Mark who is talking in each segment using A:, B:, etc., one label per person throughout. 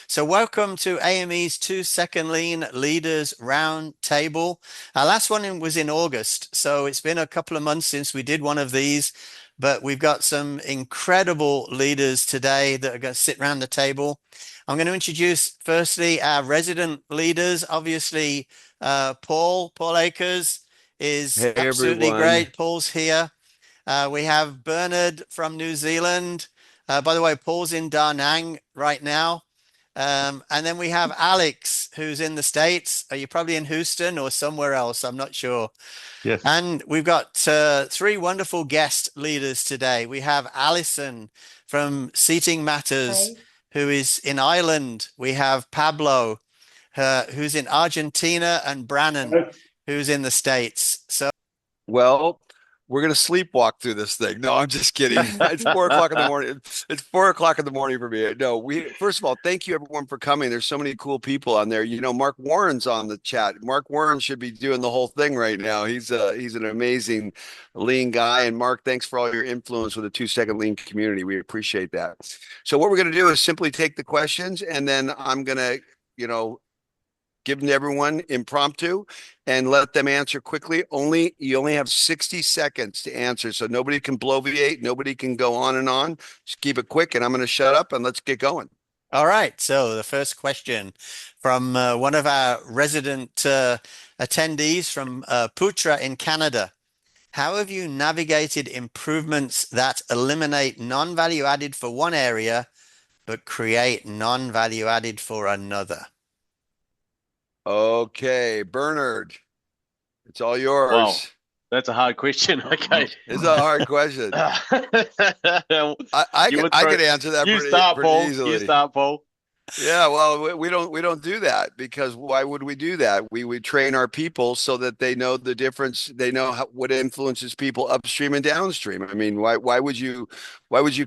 A: So welcome to AME's 2 Second Lean Leaders Roundtable. Our last one was in August, so it's been a couple of months since we did one of these, but we've got some incredible leaders today that are going to sit around the table. I'm going to introduce firstly our resident leaders. Obviously, Paul Akers is
B: Hey
A: absolutely
B: everyone.
A: great. Paul's here. We have Bernard from New Zealand. By the way, Paul's in Da Nang right now. And then we have Alex, who's in the States. Are you probably in Houston or somewhere else? I'm not sure.
C: Yes.
A: And we've got three wonderful guest leaders today. We have Alison from Seating Matters,
D: Hi.
A: who is in Ireland. We have Pablo, who's in Argentina, and Brannon, who's in the States. So
B: Well, we're gonna sleepwalk through this thing. No, I'm just kidding. It's 4 o'clock in the morning. It's 4 o'clock in the morning for me. No, we first of all, thank you everyone for coming. There's so many cool people on there. Mark Warren's on the chat. Mark Warren should be doing the whole thing right now. He's an amazing lean guy. And Mark, thanks for all your influence with the 2 Second Lean community. We appreciate that. So what we're gonna do is simply take the questions, and then I'm gonna, you know, give them to everyone impromptu and let them answer quickly. You only have 60 seconds to answer, so nobody can bloviate, nobody can go on and on. Just keep it quick, and I'm going to shut up and let's get going.
A: all right. So the first question from one of our resident attendees from Putra in Canada. How have you navigated improvements that eliminate non-value added for one area, but create non-value added for another?
B: Okay, Bernard, it's all
C: Wow,
B: yours.
C: that's a hard question. Okay.
B: It's a hard question. I
C: You
B: could
C: would
B: I
C: throw,
B: could answer that
C: you
B: pretty
C: start,
B: pretty
C: Paul. You
B: easily.
C: start, Paul.
B: Yeah, well, we don't do that because why would we do that? We would train our people so that they know the difference. They know what influences people upstream and downstream. I mean, why would you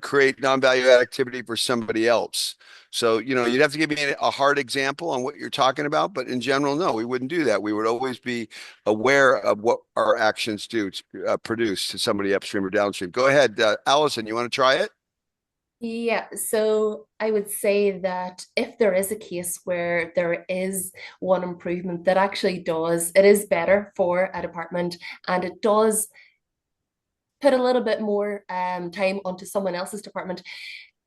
B: create non-value add activity for somebody else? So, you'd have to give me a hard example on what you're talking about, but in general, no, we wouldn't do that. We would always be aware of what our actions do to produce to somebody upstream or downstream. Go ahead, Allison, you want to try it?
D: Yeah, so I would say that if there is a case where there is one improvement that actually it is better for a department and it does put a little bit more time onto someone else's department,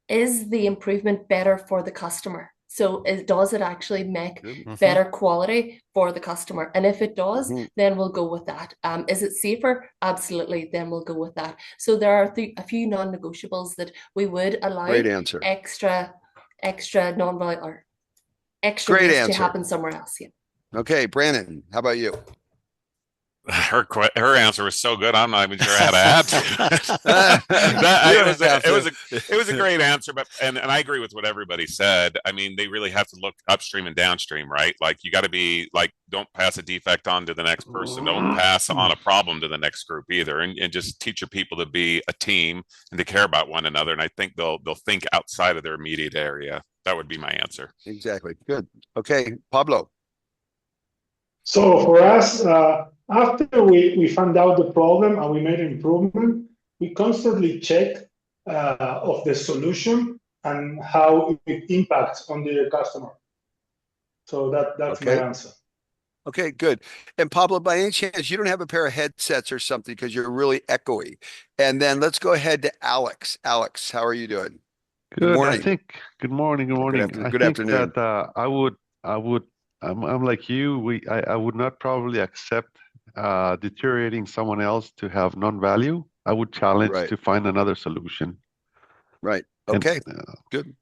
D: is the improvement better for the customer? So does it actually make
B: Good.
D: better quality for the customer? And if it does,
B: Mhm.
D: then we'll go with that. Is it safer? Absolutely. Then we'll go with that. So there are a few non-negotiables that we would allow
B: Great answer.
D: extra non-value or extra
B: Great
D: waste to
B: answer.
D: happen somewhere else. Yeah.
B: Okay, Brandon, how about you?
E: Her answer was so good. I'm not even sure how to add to it.
B: You don't have
E: It was a great answer, but and I agree with what everybody said. I mean, they really have to look upstream and downstream, right? Like you got to be like, don't pass a defect on to the next person. Don't pass on a problem to the next group either, and just teach your people to be a team and to care about one another. And I think they'll think outside of their immediate area. That would be my answer.
B: Exactly. Good. Okay, Pablo.
F: So for us, after we found out the problem and we made an improvement, we constantly check of the solution and how it impacts on the customer. So that's my answer.
B: Okay, good. And Pablo, by any chance, you don't have a pair of headsets or something because you're really echoey. And then let's go ahead to Alex. Alex, how are you doing?
C: Good.
B: morning.
C: Good morning. Good morning.
B: Good afternoon.
C: That I'm like you. I would not probably accept deteriorating someone else to have non-value. I would challenge
B: Right.
C: to find another solution.
B: Right.
C: And,
B: Okay. Good.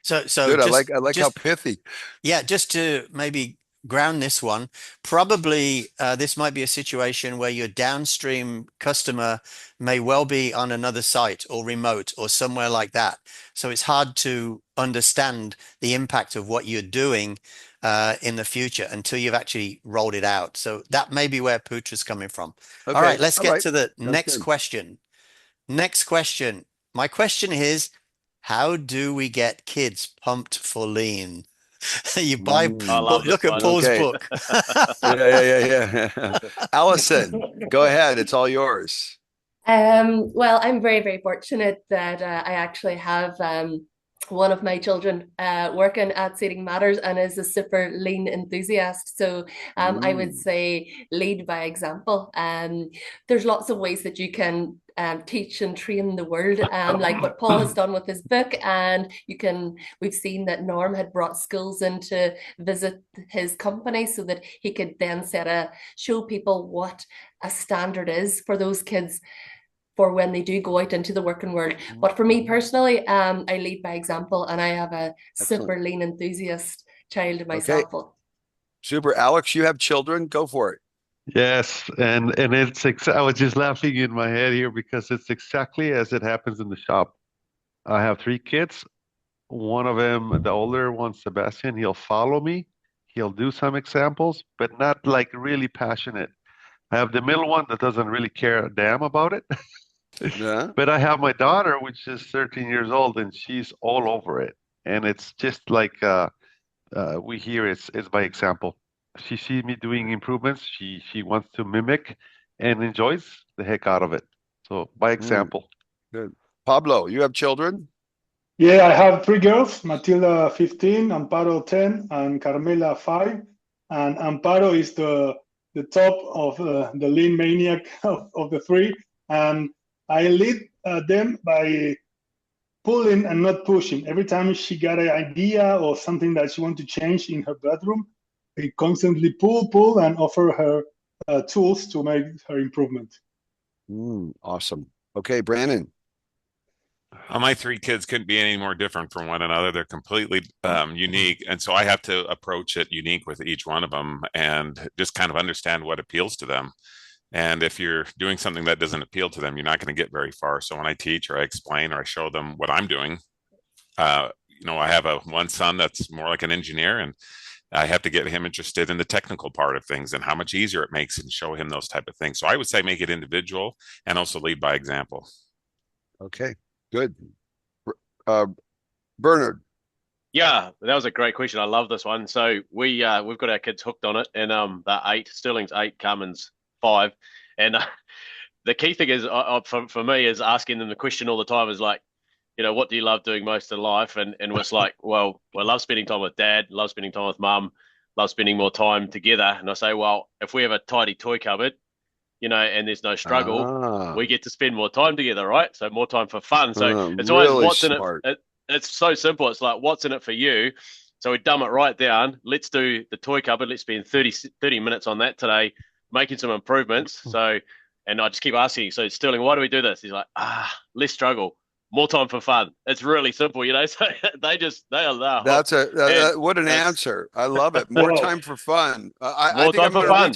A: So
B: Good.
A: just,
B: I like how pithy.
A: yeah, just to maybe ground this one, probably this might be a situation where your downstream customer may well be on another site or remote or somewhere like that. So it's hard to understand the impact of what you're doing in the future until you've actually rolled it out. So that may be where Putra's coming from.
B: Okay.
A: All right, let's
B: All
A: get
B: right.
A: to the next
B: good.
A: question. Next question. My question is, how do we get kids pumped for lean? You buy,
C: I love
A: look
C: this
A: at
C: one.
A: Paul's
B: Okay.
A: book.
B: Yeah. Allison, go ahead. It's all yours.
D: Well, I'm very, very fortunate that I actually have one of my children working at Seating Matters and is a super lean enthusiast. So I would say lead by example. There's lots of ways that you can teach and train the world, like what Paul has done with his book. And we've seen that Norm had brought schools in to visit his company so that he could then show people what a standard is for those kids for when they do go out into the working world. But for me personally, I lead by example, and I have a super lean enthusiast child myself.
B: Okay. Super. Alex, you have children, go for it.
C: Yes, and I was just laughing in my head here because it's exactly as it happens in the shop. I have 3 kids. One of them, the older one, Sebastian, he'll follow me. He'll do some examples, but not like really passionate. I have the middle one that doesn't really care a damn about it.
B: Yeah.
C: But I have my daughter, which is 13 years old, and she's all over it. And it's just like we hear it's by example. She sees me doing improvements. She wants to mimic and enjoys the heck out of it. So by example.
B: Good. Pablo, you have children?
F: Yeah, I have 3 girls, Matilda 15, Amparo 10, and Carmela 5. And Amparo is the top of the lean maniac of the 3. And I lead them by pulling and not pushing. Every time she got an idea or something that she wanted to change in her bedroom, I constantly pull, and offer her tools to make her improvement.
B: Awesome. Okay, Brandon.
E: My 3 kids couldn't be any more different from one another. They're completely unique. And so I have to approach it unique with each one of them and just kind of understand what appeals to them. And if you're doing something that doesn't appeal to them, you're not going to get very far. So when I teach or I explain or I show them what I'm doing, I have one son that's more like an engineer, and I have to get him interested in the technical part of things and how much easier it makes and show him those type of things. So I would say make it individual and also lead by example.
B: Okay, good. Bernard.
G: Yeah, that was a great question. I love this one. So we've got our kids hooked on it, and they're 8. Sterling's 8, Carmen's 5, and the key thing is for me is asking them the question all the time is like, what do you love doing most in life? And it's like, well, I love spending time with Dad, love spending time with Mum, love spending more time together. And I say, well, if we have a tidy toy cupboard, and there's no struggle, we get to spend more time together, right? So more time for fun. So it's always
B: really
G: what's
B: smart.
G: in it. It's so simple. It's like, what's in it for you? So we dumb it right down. Let's do the toy cupboard. Let's spend 30 minutes on that today, making some improvements. So, and I just keep asking, so Sterling, why do we do this? He's like, less struggle, more time for fun. It's really simple, So they are.
B: That's what an answer. I love it. More time for fun.
G: More time for fun.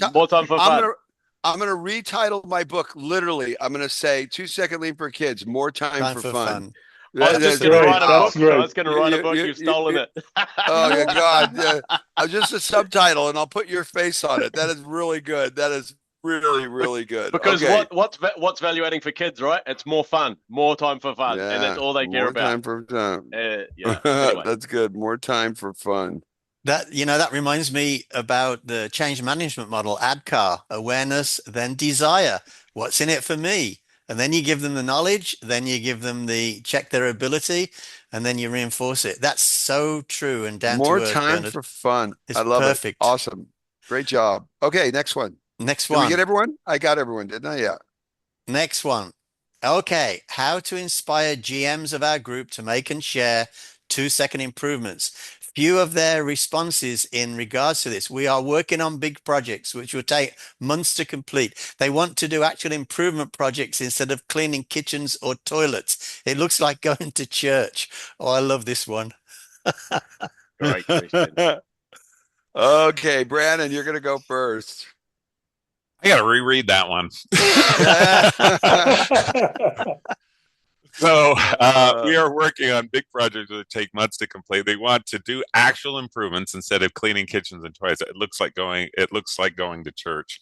B: I'm going to retitle my book. Literally, I'm going to say 2-second lean for kids. More time for fun.
G: I was just going to write a book. I was going to write a book. You've stolen it.
B: Oh my God! Just a subtitle, and I'll put your face on it. That is really good. That is really, really good.
G: Because what's value adding for kids, right? It's more fun, more time for fun, and that's all they care about.
B: More time for fun.
G: Anyway.
B: That's good. More time for fun.
A: That reminds me about the change management model, ADKAR: awareness, then desire. What's in it for me? And then you give them the knowledge, then you give them check their ability, and then you reinforce it. That's so true and down to earth.
B: More time
A: Bernard.
B: for fun.
A: It's
B: I love
A: perfect.
B: it. Awesome. Great job. Okay, next one.
A: Next
B: Did
A: one.
B: we get everyone? I got everyone, didn't I? Yeah.
A: Next one. Okay. How to inspire GMs of our group to make and share 2-second improvements. Few of their responses in regards to this. We are working on big projects, which will take months to complete. They want to do actual improvement projects instead of cleaning kitchens or toilets. It looks like going to church. Oh, I love this one.
G: Great question.
B: Okay, Brandon, you're going to go first.
E: I got to reread that one. So we are working on big projects that take months to complete. They want to do actual improvements instead of cleaning kitchens and toilets. It looks like going to church.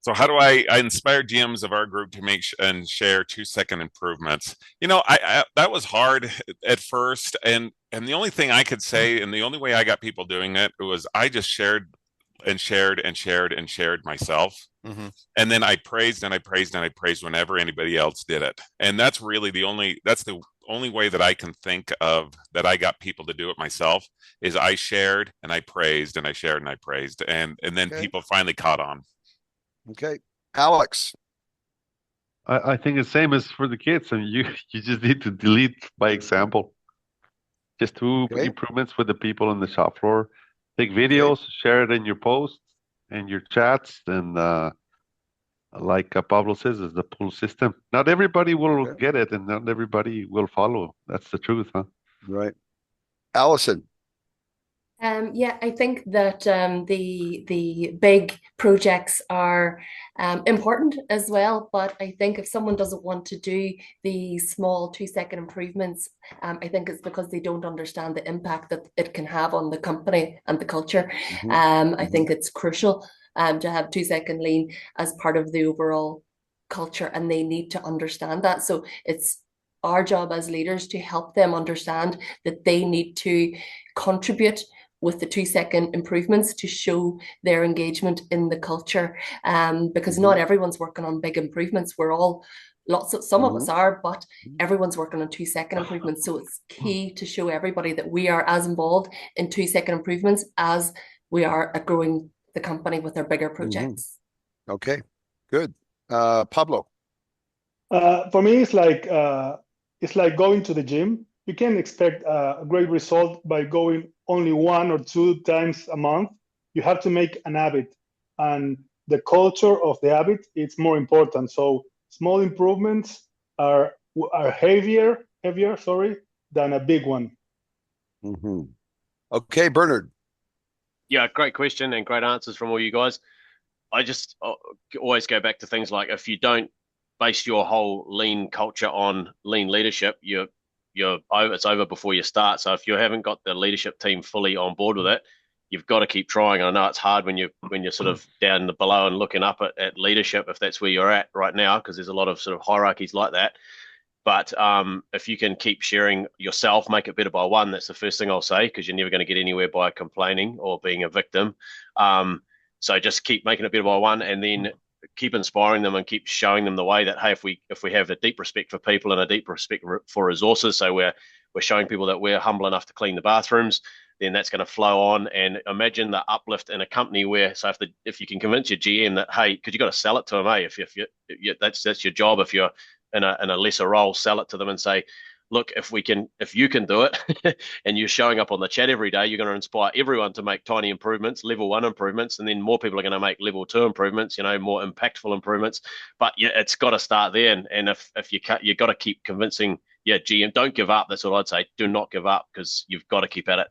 E: So how do I inspire GMs of our group to make and share 2-second improvements? I that was hard at first, and the only thing I could say, and the only way I got people doing it was I just shared and shared and shared and shared myself.
A: Mm-hmm.
E: And then I praised and I praised and I praised whenever anybody else did it. And that's really that's the only way that I can think of that I got people to do it myself is I shared and I praised and I shared and I praised, and then people finally caught on.
B: Okay, Alex.
C: I think the same as for the kids, and you just need to delete by example. Just do improvements with the people on the shop floor. Take videos, share it in your posts and your chats, and like Pablo says, is the pull system. Not everybody will get it, and not everybody will follow. That's the truth, huh?
B: Right. Allison.
D: Yeah, I think that the big projects are important as well. But I think if someone doesn't want to do the small 2-second improvements, I think it's because they don't understand the impact that it can have on the company and the culture. I think it's crucial to have 2-second lean as part of the overall culture, and they need to understand that. So it's our job as leaders to help them understand that they need to contribute with the 2-second improvements to show their engagement in the culture, because not everyone's working on big improvements. We're all some of us are, but everyone's working on 2-second improvements. So it's key to show everybody that we are as involved in 2-second improvements as we are at growing the company with our bigger projects.
B: Okay, good. Pablo.
F: For me, it's like going to the gym. You can't expect a great result by going only 1 or 2 times a month. You have to make an habit, and the culture of the habit is more important. So small improvements are heavier, than a big one.
B: Okay, Bernard.
G: Yeah, great question and great answers from all you guys. I just always go back to things like, if you don't base your whole lean culture on lean leadership, it's over before you start. So if you haven't got the leadership team fully on board with it, you've got to keep trying. I know it's hard when you're sort of down below and looking up at leadership, if that's where you're at right now, because there's a lot of sort of hierarchies like that. But if you can keep sharing yourself, make it better by one. That's the first thing I'll say, because you're never going to get anywhere by complaining or being a victim. So just keep making it better by one, and then keep inspiring them and keep showing them the way that, hey, if we have a deep respect for people and a deep respect for resources, so we're showing people that we're humble enough to clean the bathrooms, then that's going to flow on. And imagine the uplift in a company where, so if you can convince your GM that, hey, because you got to sell it to them, hey, if that's your job, if you're in a lesser role, sell it to them and say, look, if you can do it and you're showing up on the chat every day, you're going to inspire everyone to make tiny improvements, level 1 improvements, and then more people are going to make level 2 improvements, more impactful improvements. But yeah, it's got to start there. And if you got to keep convincing, GM, don't give up. That's what I'd say. Do not give up, because you've got to keep at it.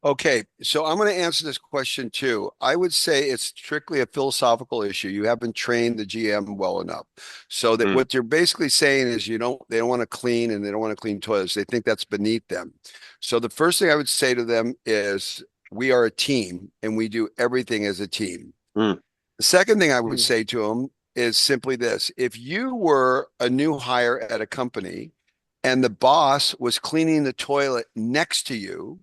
B: Okay, so I'm going to answer this question too. I would say it's strictly a philosophical issue. You haven't trained the GM well enough. So that what you're basically saying is they don't want to clean, and they don't want to clean toilets. They think that's beneath them. So the first thing I would say to them is, we are a team and we do everything as a team. The second thing I would say to them is simply this: if you were a new hire at a company and the boss was cleaning the toilet next to you,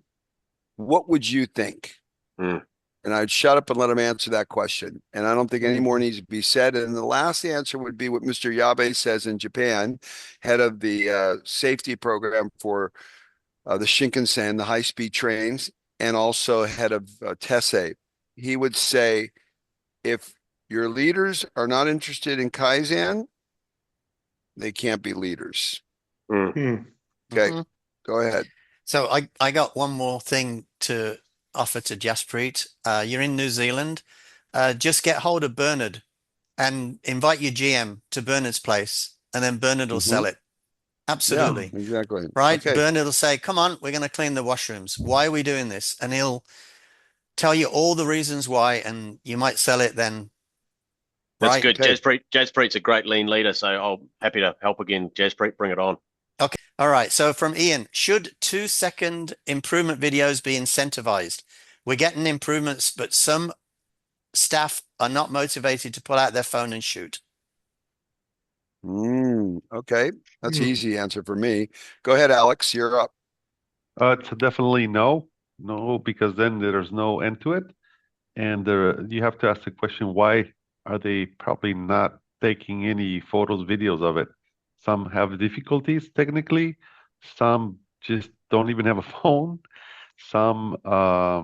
B: what would you think? And I'd shut up and let him answer that question. And I don't think any more needs to be said. And the last answer would be what Mr. Yabe says in Japan, head of the safety program for the Shinkansen, the high-speed trains, and also head of Tessay. He would say, if your leaders are not interested in Kaizen, they can't be leaders. Okay, go ahead.
A: So I got one more thing to offer to Jaspreet. You're in New Zealand. Just get hold of Bernard and invite your GM to Bernard's place, and then Bernard will sell it. Absolutely.
B: Yeah, exactly.
A: Right? Okay. Bernard will say, come on, we're going to clean the washrooms. Why are we doing this? And he'll tell you all the reasons why, and you might sell it then.
G: That's good. Okay. Jaspreet's a great lean leader, so I'm happy to help again. Jaspreet, bring it on.
A: Okay. All right. So from Ian, should 2-second improvement videos be incentivized? We're getting improvements, but some staff are not motivated to pull out their phone and shoot.
B: Okay. That's an easy answer for me. Go ahead, Alex. You're up.
C: It's definitely no, because then there's no end to it. And you have to ask the question, why are they probably not taking any photos, videos of it? Some have difficulties technically. Some just don't even have a phone. Some are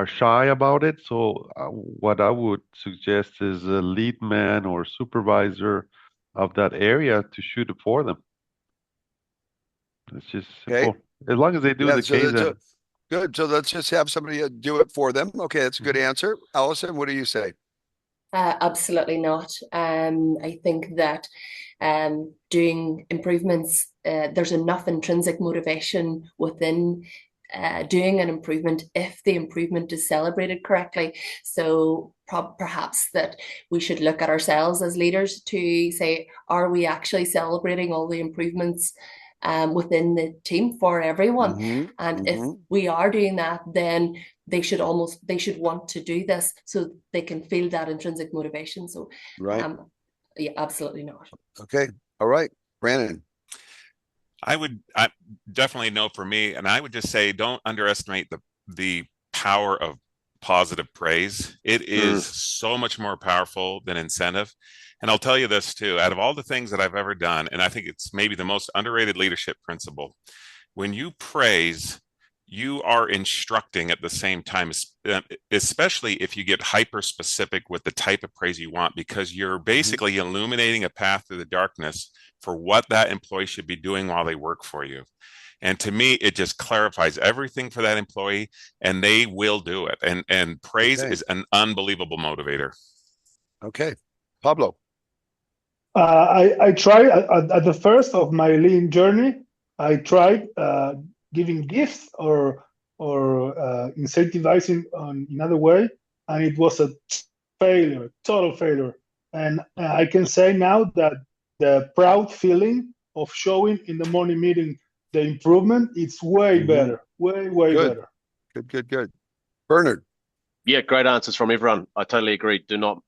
C: shy about it. So what I would suggest is a lead man or supervisor of that area to shoot it for them. It's just simple.
B: Okay.
C: As long as they do the case.
B: Good. So let's just have somebody do it for them. Okay, that's a good answer. Allison, what do you say?
D: Absolutely not. I think that doing improvements, there's enough intrinsic motivation within doing an improvement if the improvement is celebrated correctly. So perhaps that we should look at ourselves as leaders to say, are we actually celebrating all the improvements within the team for everyone? And if we are doing that, then they should want to do this so they can feel that intrinsic motivation. So yeah, absolutely not.
B: Okay. All right. Brandon.
E: I definitely no for me. And I would just say, don't underestimate the power of positive praise. It is so much more powerful than incentive. And I'll tell you this too, out of all the things that I've ever done, and I think it's maybe the most underrated leadership principle, when you praise, you are instructing at the same time, especially if you get hyper specific with the type of praise you want, because you're basically illuminating a path through the darkness for what that employee should be doing while they work for you. And to me, it just clarifies everything for that employee, and they will do it. And praise is an unbelievable motivator.
B: Okay. Pablo.
F: I tried at the first of my lean journey, I tried giving gifts or incentivizing in other way, and it was a failure, total failure. And I can say now that the proud feeling of showing in the morning meeting the improvement, it's way better, way better.
B: Good. Bernard.
G: Yeah, great answers from everyone. I totally agree. Do not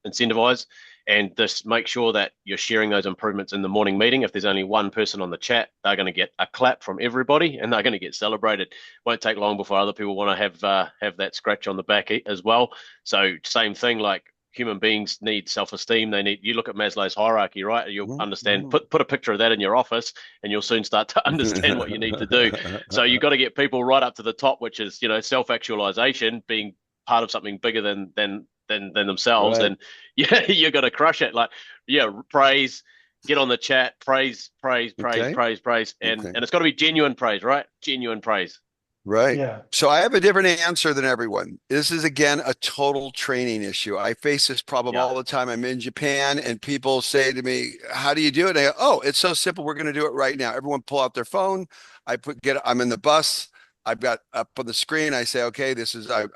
G: incentivize, and just make sure that you're sharing those improvements in the morning meeting. If there's only one person on the chat, they're going to get a clap from everybody, and they're going to get celebrated. Won't take long before other people want to have that scratch on the back as well. So same thing, like human beings need self-esteem. You look at Maslow's hierarchy, right? You'll understand, put a picture of that in your office, and you'll soon start to understand what you need to do. So you've got to get people right up to the top, which is, self-actualization, being part of something bigger than themselves. Right. And yeah, you're going to crush it. Praise, get on the chat, praise. And it's got to be genuine praise, right? Genuine praise.
B: Right. Yeah. So I have a different answer than everyone. This is, again, a total training issue. I face this problem all the time. I'm in Japan and people say to me, how do you do it? And I go, oh, it's so simple. We're going to do it right now. Everyone pull out their phone. I'm in the bus. I've got up on the screen. I say, okay,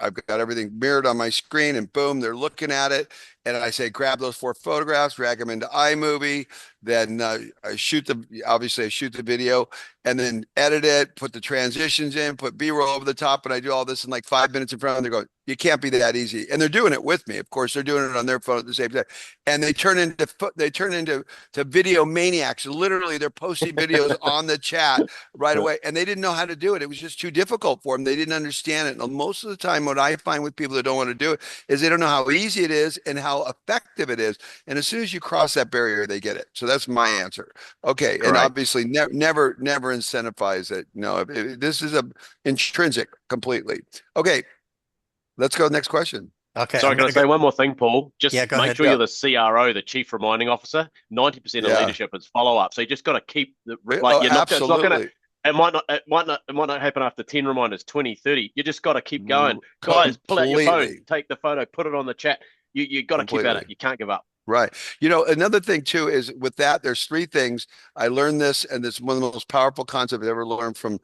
B: I've got everything mirrored on my screen, and boom, they're looking at it. And I say, grab those 4 photographs, drag them into iMovie. Then I shoot the video, and then edit it, put the transitions in, put B-roll over the top, and I do all this in like 5 minutes in front of them. They're going, you can't be that easy. And they're doing it with me. Of course, they're doing it on their phone at the same time. And they turn into video maniacs. Literally, they're posting videos on the chat right away. And they didn't know how to do it. It was just too difficult for them. They didn't understand it. And most of the time, what I find with people that don't want to do it is they don't know how easy it is and how effective it is. And as soon as you cross that barrier, they get it. So that's my answer. Okay. Correct. And obviously never incentivize it. No, this is intrinsic completely. Okay. Let's go next question.
G: Okay. So I'm going to say one more thing, Paul. Just make sure you're the CRO, the Chief Reminding Officer. 90% of leadership is follow-up. So you just got to keep
B: absolutely.
G: It might not happen after 10 reminders, 20, 30. You just got to keep going. Guys, pull out your phone, take the photo, put it on the chat. You got to keep at it. You can't give up.
B: Right. Another thing too is with that, there's 3 things. I learned this, and it's one of the most powerful concepts I've ever learned from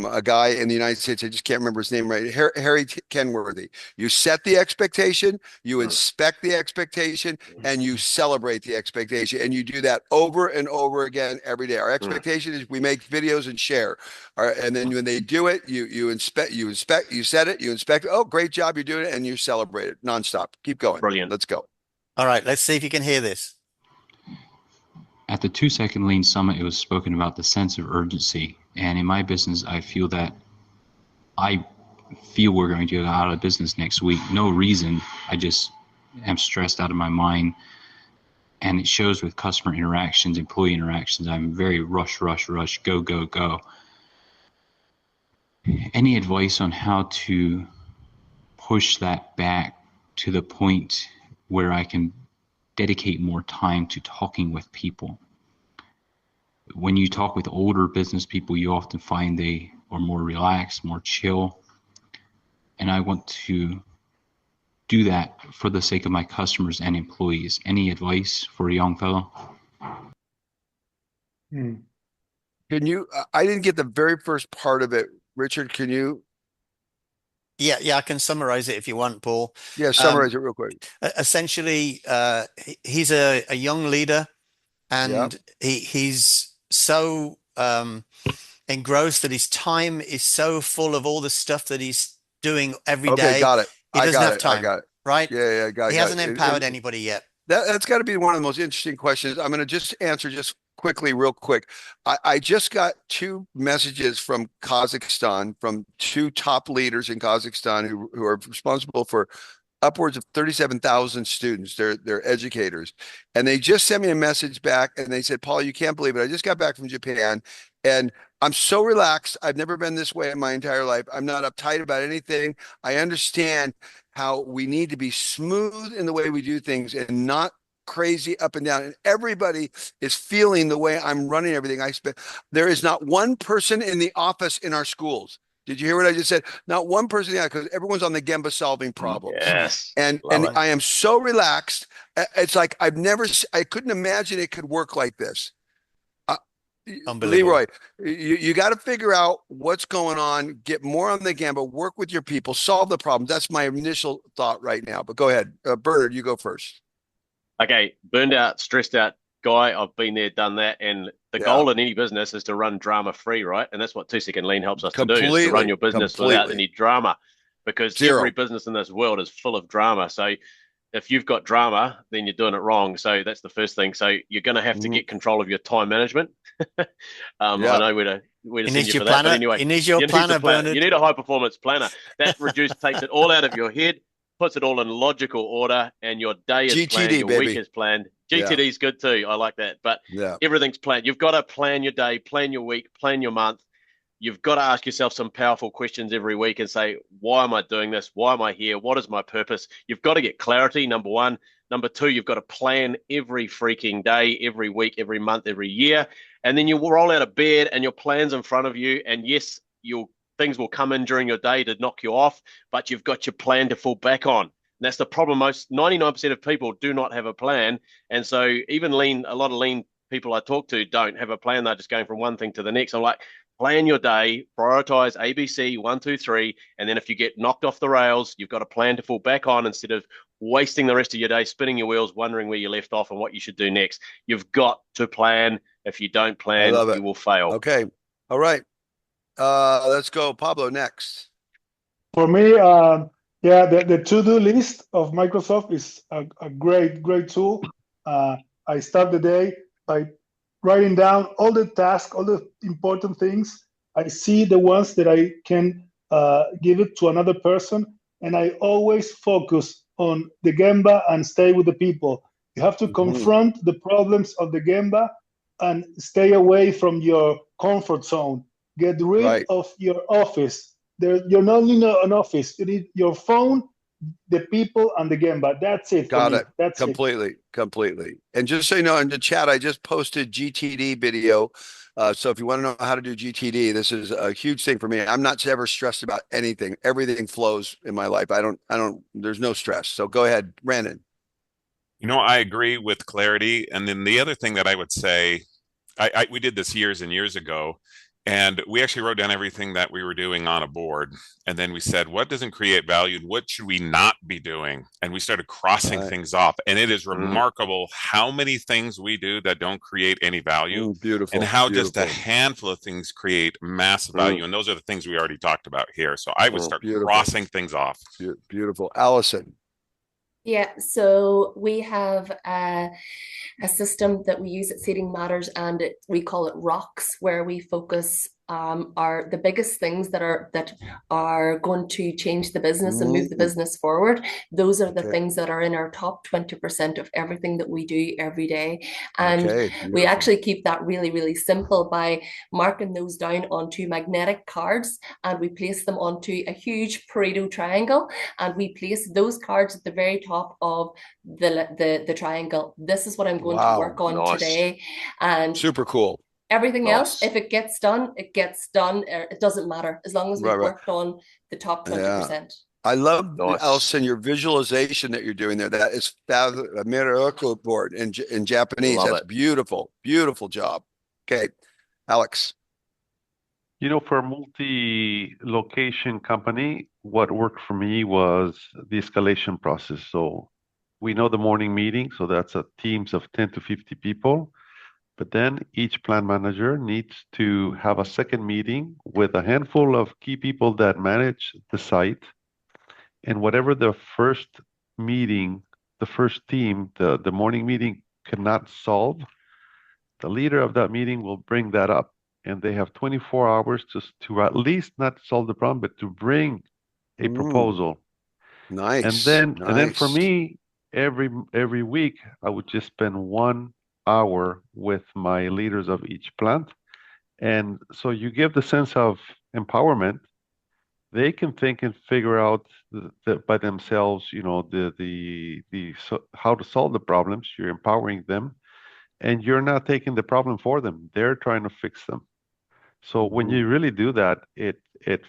B: a guy in the United States. I just can't remember his name right. Harry Kenworthy. You set the expectation, you inspect the expectation, and you celebrate the expectation. And you do that over and over again every day. Our expectation is we make videos and share. And then when they do it, you inspect, you set it, you inspect it. Oh, great job. You're doing it. And you celebrate it nonstop. Keep going.
G: Brilliant.
B: Let's go.
A: All right, let's see if you can hear this.
H: At the 2-Second Lean Summit, it was spoken about the sense of urgency. And in my business, I feel we're going to go out of business next week. No reason. I just am stressed out of my mind. And it shows with customer interactions, employee interactions. I'm very rush, go, go, go. Any advice on how to push that back to the point where I can dedicate more time to talking with people? When you talk with older business people, you often find they are more relaxed, more chill. And I want to do that for the sake of my customers and employees. Any advice for a young fellow?
B: Can you, I didn't get the very first part of it. Richard, can you?
A: Yeah, I can summarize it if you want, Paul.
B: Yeah, summarize it real quick.
A: Essentially, he's a young leader, and he's so engrossed that his time is so full of all the stuff that he's doing every day.
B: Okay, got it.
A: He doesn't have
B: I
A: time,
B: got it.
A: right?
B: Yeah, got it.
A: He hasn't empowered anybody yet.
B: That's got to be one of the most interesting questions. I'm going to just answer just quickly, real quick. I just got 2 messages from Kazakhstan, from 2 top leaders in Kazakhstan who are responsible for upwards of 37,000 students. They're educators. And they just sent me a message back and they said, Paul, you can't believe it. I just got back from Japan and I'm so relaxed. I've never been this way in my entire life. I'm not uptight about anything. I understand how we need to be smooth in the way we do things and not crazy up and down. And everybody is feeling the way I'm running everything. There is not one person in the office in our schools. Did you hear what I just said? Not one person, because everyone's on the Gemba solving problems.
G: Yes.
B: And I am so relaxed. It's like I couldn't imagine it could work like this. Leroy, you got to figure out what's going on, get more on the Gamber, work with your people, solve the problem. That's my initial thought right now. But go ahead. Bernard, you go first.
G: Okay, burned out, stressed out guy. I've been there, done that. And the goal in any business is to run drama free, right? And that's what 2 Second Lean helps us to do, is to run your business without any drama, because every business in this world is full of drama. So if you've got drama, then you're doing it wrong. So that's the first thing. So you're going to have to get control of your time management. I know where to send you for that. But anyway,
A: you need your planner, Bernard.
G: You need a high performance planner. That takes it all out of your head, puts it all in logical order, and your day is
B: GTD,
G: planned, your
B: baby.
G: week is planned. GTD is good too. I like that. But everything's planned. You've got to plan your day, plan your week, plan your month. You've got to ask yourself some powerful questions every week and say, why am I doing this? Why am I here? What is my purpose? You've got to get clarity, number one. Number two, you've got to plan every freaking day, every week, every month, every year. And then you will roll out of bed and your plan's in front of you. And yes, things will come in during your day to knock you off, but you've got your plan to fall back on. And that's the problem. 99% of people do not have a plan. And so even a lot of lean people I talk to don't have a plan. They're just going from one thing to the next. I'm like, plan your day, prioritize ABC, 1, 2, 3. And then if you get knocked off the rails, you've got a plan to fall back on instead of wasting the rest of your day spinning your wheels, wondering where you left off and what you should do next. You've got to plan. If you don't plan, you will fail.
B: Okay. All right. Let's go. Pablo, next.
F: For me, the to-do list of Microsoft is a great tool. I start the day by writing down all the tasks, all the important things. I see the ones that I can give it to another person, and I always focus on the Gemba and stay with the people. You have to confront the problems of the Gemba and stay away from your comfort zone. Get rid of your office. You're not in an office. You need your phone, the people, and the Gemba. That's it.
B: Got it.
F: That's
B: completely. And just so you know, in the chat, I just posted GTD video. So if you want to know how to do GTD, this is a huge thing for me. I'm not ever stressed about anything. Everything flows in my life. There's no stress. So go ahead, Brandon.
E: I agree with clarity. And then the other thing that I would say, we did this years and years ago, and we actually wrote down everything that we were doing on a board. And then we said, what doesn't create value? What should we not be doing? And we started crossing things off. And it is remarkable how many things we do that don't create any value.
B: Beautiful.
E: And how just a handful of things create massive value. And those are the things we already talked about here. So I would start crossing things off.
B: Beautiful. Allison.
D: Yeah, so we have a system that we use at Seating Matters, and we call it ROCKS, where we focus are the biggest things that are going to change the business and move the business forward. Those are the things that are in our top 20% of everything that we do every day. And we actually keep that really, really simple by marking those down onto magnetic cards, and we place them onto a huge Pareto triangle, and we place those cards at the very top of the triangle. This is what I'm going to work on today. And
B: super cool.
D: Everything else, if it gets done, it gets done. It doesn't matter as long as we've worked on the top 20%.
B: I love, Alison, your visualization that you're doing there. That is a miracle board in Japanese. That's beautiful. Beautiful job. Okay, Alex.
C: You know, for a multi-location company, what worked for me was the escalation process. So we know the morning meeting, so that's a teams of 10 to 50 people. But then each plant manager needs to have a second meeting with a handful of key people that manage the site. And whatever the first meeting, the first team, the morning meeting cannot solve, the leader of that meeting will bring that up. And they have 24 hours to at least not solve the problem, but to bring a proposal.
B: Nice.
C: And then for me, every week, I would just spend 1 hour with my leaders of each plant. And so you give the sense of empowerment. They can think and figure out by themselves, you know, how to solve the problems. You're empowering them, and you're not taking the problem for them. They're trying to fix them. So when you really do that, it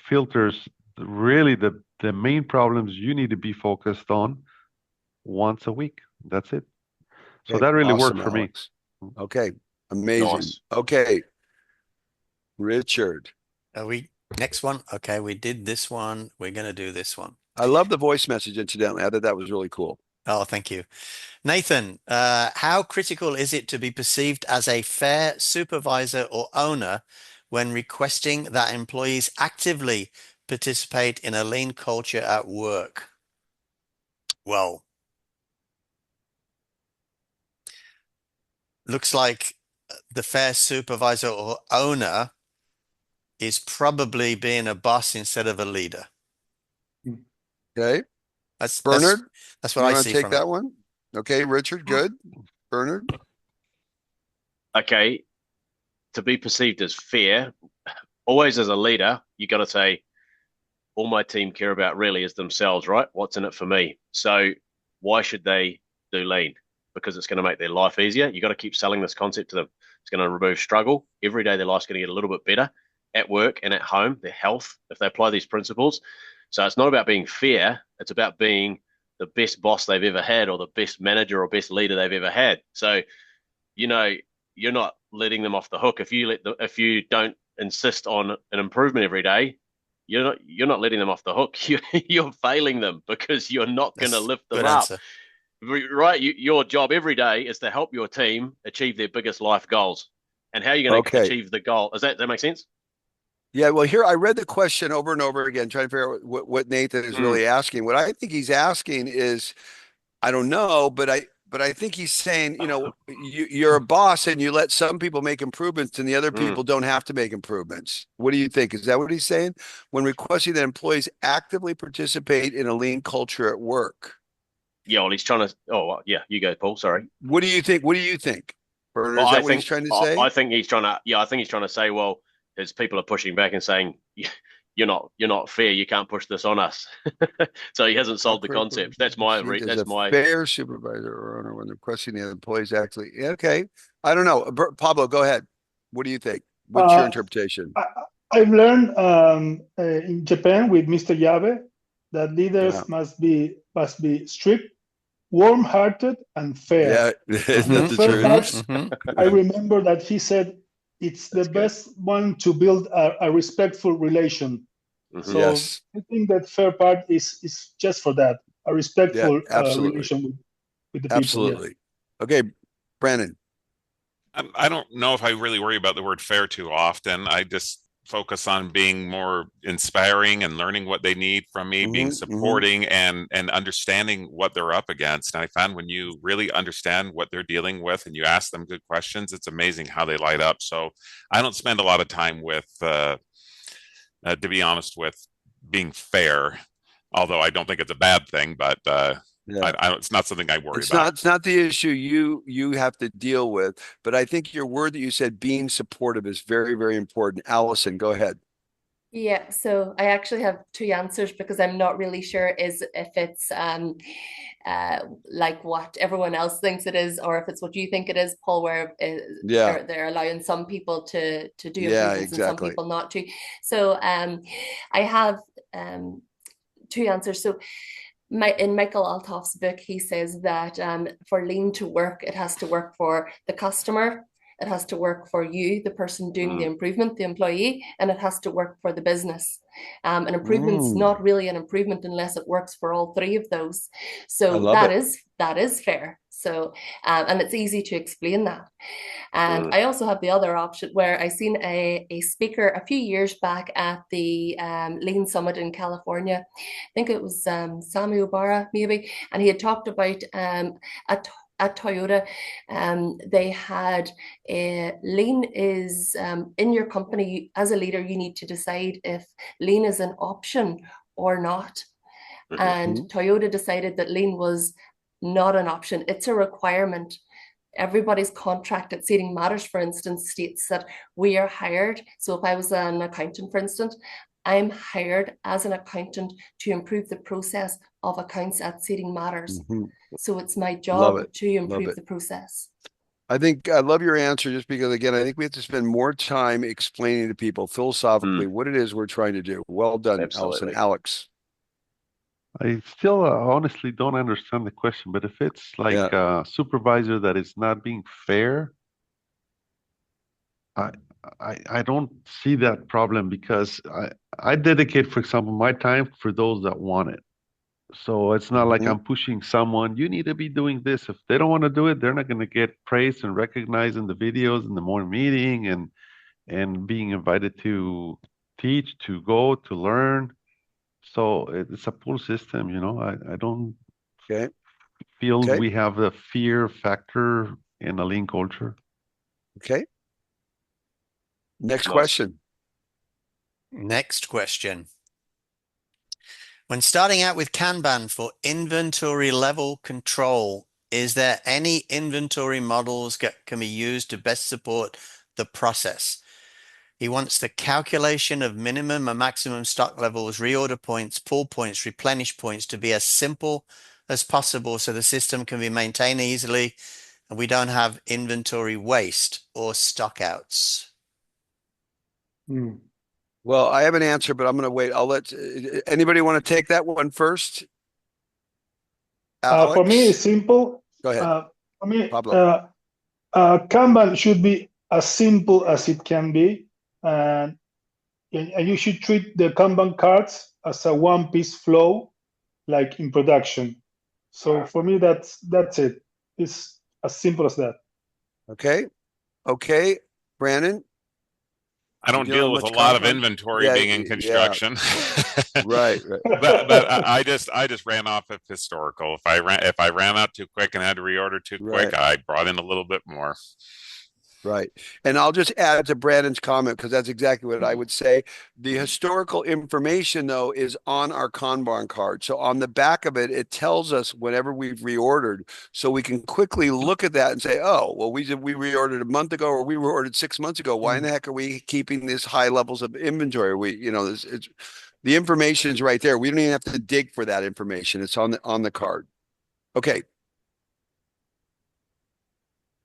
C: filters really the main problems you need to be focused on once a week. That's it. So that really worked for me.
B: Okay, amazing. Okay, Richard.
A: Next one? Okay, we did this one. We're going to do this one.
B: I love the voice message, incidentally. I thought that was really cool.
A: Oh, thank you. Nathan, how critical is it to be perceived as a fair supervisor or owner when requesting that employees actively participate in a lean culture at work? Well, looks like the fair supervisor or owner is probably being a boss instead of a leader.
B: Okay.
A: That's
B: Bernard.
A: That's what I see
B: take
A: from
B: that
A: it.
B: one. Okay, Richard, good. Bernard.
G: Okay. To be perceived as fair, always as a leader, you got to say, all my team care about really is themselves, right? What's in it for me? So why should they do lean? Because it's going to make their life easier. You got to keep selling this concept to them. It's going to remove struggle. Every day their life's going to get a little bit better at work and at home, their health, if they apply these principles. So it's not about being fair. It's about being the best boss they've ever had or the best manager or best leader they've ever had. So, you know, you're not letting them off the hook. If you don't insist on an improvement every day, you're not letting them off the hook. You're failing them because you're not going to lift them up.
A: Answer.
G: Right? Your job every day is to help your team achieve their biggest life goals. And how are you going to achieve the goal? Does that make sense?
B: Yeah, well, here I read the question over and over again, trying to figure out what Nathan is really asking. What I think he's asking is, I don't know, but I think he's saying, you know, you're a boss and you let some people make improvements and the other people don't have to make improvements. What do you think? Is that what he's saying? When requesting that employees actively participate in a lean culture at work.
G: Yeah, well, he's trying to. Oh, well, yeah, you go, Paul. Sorry.
B: What do you think? Bernard, is that what he's trying to say?
G: I think he's trying to. Yeah, I think he's trying to say, well, as people are pushing back and saying, you're not fair. You can't push this on us. So he hasn't solved the concept. That's my
B: fair supervisor or owner when requesting the employees actually. Okay, I don't know. Pablo, go ahead. What do you think? What's your interpretation?
F: I've learned in Japan with Mr. Yabe that leaders must be strict, warm-hearted, and fair.
B: Yeah, isn't that the truth?
F: I remember that he said it's the best one to build a respectful relation. So I think that fair part is just for that, a respectful relation with the people.
B: Absolutely. Okay, Brandon.
E: I don't know if I really worry about the word fair too often. I just focus on being more inspiring and learning what they need from me, being supporting and understanding what they're up against. And I found when you really understand what they're dealing with and you ask them good questions, it's amazing how they light up. So I don't spend a lot of time with, to be honest, with being fair, although I don't think it's a bad thing, but it's not something I worry about.
B: It's not the issue you have to deal with, but I think your word that you said, being supportive, is very, very important. Allison, go ahead.
D: Yeah, so I actually have two answers because I'm not really sure if it's like what everyone else thinks it is, or if it's what you think it is, Paul, where they're allowing some people to do improvements and some people not to. So I have two answers. So in Michael Althoff's book, he says that for lean to work, it has to work for the customer, it has to work for you, the person doing the improvement, the employee, and it has to work for the business. An improvement's not really an improvement unless it works for all three of those. So that is fair. So and it's easy to explain that. And I also have the other option where I seen a speaker a few years back at the Lean Summit in California. I think it was Sami Obara maybe, and he had talked about at Toyota, they had lean is in your company. As a leader, you need to decide if lean is an option or not. And Toyota decided that lean was not an option. It's a requirement. Everybody's contract at Seating Matters, for instance, states that we are hired. So if I was an accountant, for instance, I'm hired as an accountant to improve the process of accounts at Seating Matters. So it's my job to improve the process.
B: I love your answer, just because, again, I think we have to spend more time explaining to people philosophically what it is we're trying to do. Well done, Allison. Alex.
C: I still honestly don't understand the question, but if it's like a supervisor that is not being fair, I don't see that problem, because I dedicate, for example, my time for those that want it. So it's not like I'm pushing someone, you need to be doing this. If they don't want to do it, they're not going to get praised and recognized in the videos, in the morning meeting, and being invited to teach, to go, to learn. So it's a pull system, you know. I don't feel we have the fear factor in a lean culture.
B: Okay. Next question.
A: Next question. When starting out with Kanban for inventory level control, is there any inventory models that can be used to best support the process? He wants the calculation of minimum and maximum stock levels, reorder points, pull points, replenish points to be as simple as possible so the system can be maintained easily and we don't have inventory waste or stock outs.
B: Well, I have an answer, but I'm going to wait. I'll let anybody want to take that one first?
F: For me, it's simple.
B: Go ahead.
F: For me,
B: Pablo.
F: Kanban should be as simple as it can be. And you should treat the Kanban cards as a one-piece flow, like in production. So for me, that's it. It's as simple as that.
B: Okay. Brandon?
E: I don't deal with a lot of inventory being in construction.
B: Right.
E: but I just ran off of historical. If I ran out too quick and had to reorder too quick, I brought in a little bit more.
B: Right. And I'll just add to Brandon's comment, because that's exactly what I would say. The historical information, though, is on our Kanban card. So on the back of it, it tells us whenever we've reordered. So we can quickly look at that and say, oh, well, we reordered a month ago, or we reordered 6 months ago. Why in the heck are we keeping these high levels of inventory? The information is right there. We don't even have to dig for that information. It's on the card. Okay.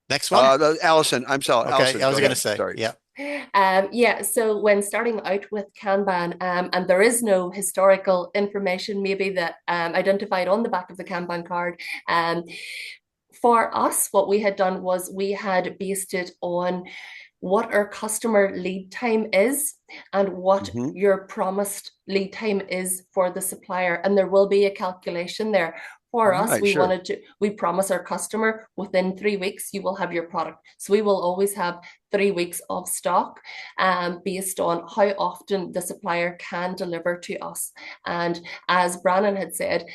A: Next one.
B: Allison, I'm sorry.
A: Okay,
B: Allison,
A: I was going to say,
B: sorry.
D: So when starting out with Kanban, and there is no historical information maybe that identified on the back of the Kanban card, for us, what we had done was we had based it on what our customer lead time is and what your promised lead time is for the supplier. And there will be a calculation there For us,
B: Right,
D: we
B: sure.
D: we promise our customer within 3 weeks, you will have your product. So we will always have 3 weeks of stock based on how often the supplier can deliver to us. And as Brannon had said,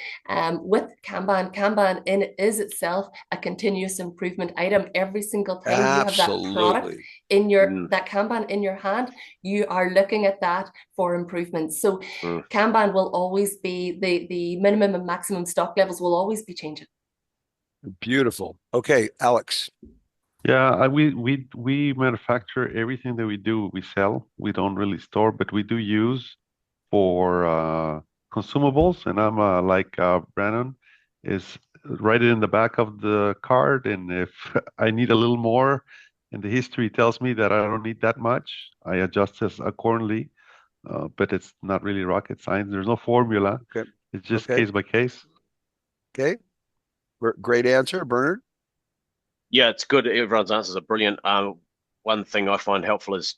D: with Kanban is itself a continuous improvement item. Every single time you have that product
B: Absolutely.
D: in your that Kanban in your hand, you are looking at that for improvements. So Kanban will always be the minimum and maximum stock levels will always be changing.
B: Beautiful. Okay, Alex.
C: Yeah, we manufacture everything that we do. We sell. We don't really store, but we do use for consumables. And I'm like Brandon, is write it in the back of the card. And if I need a little more, and the history tells me that I don't need that much, I adjust this accordingly. But it's not really rocket science. There's no formula.
B: Okay.
C: It's just case by case.
B: Okay. Great answer, Bernard.
G: Yeah, it's good. Everyone's answers are brilliant. One thing I find helpful is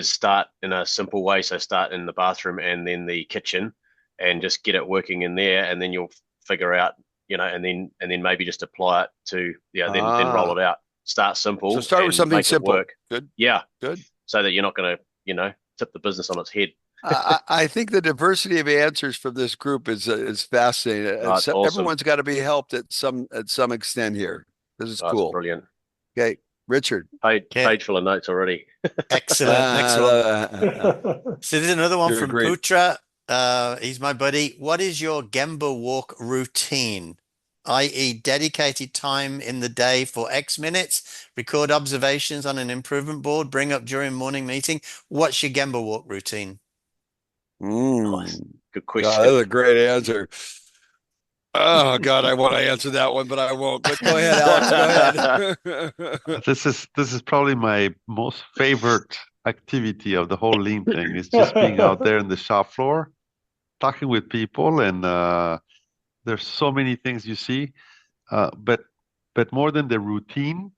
G: start in a simple way. So start in the bathroom and then the kitchen, and just get it working in there, and then you'll figure out, and then maybe just apply it to then roll it out. Start simple.
B: So start with something simple.
G: Work.
B: Good.
G: Yeah.
B: Good.
G: So that you're not going to tip the business on its head.
B: I think the diversity of answers from this group is fascinating.
G: Awesome.
B: Everyone's got to be helped at some extent here. This is cool.
G: Brilliant.
B: Okay, Richard.
G: Page full of notes already.
A: Excellent. Next one. So there's another one from
B: great.
A: Putra. He's my buddy. What is your Gamber walk routine? I.e. dedicated time in the day for X minutes, record observations on an improvement board, bring up during morning meeting. What's your Gamber walk routine?
G: Good question.
B: God, that's a great answer. Oh God, I want to answer that one, but I won't. But go ahead, Alex. Go ahead.
C: This is probably my most favorite activity of the whole lean thing. Is just being out there in the shop floor, talking with people, and there's so many things you see. But more than the routine.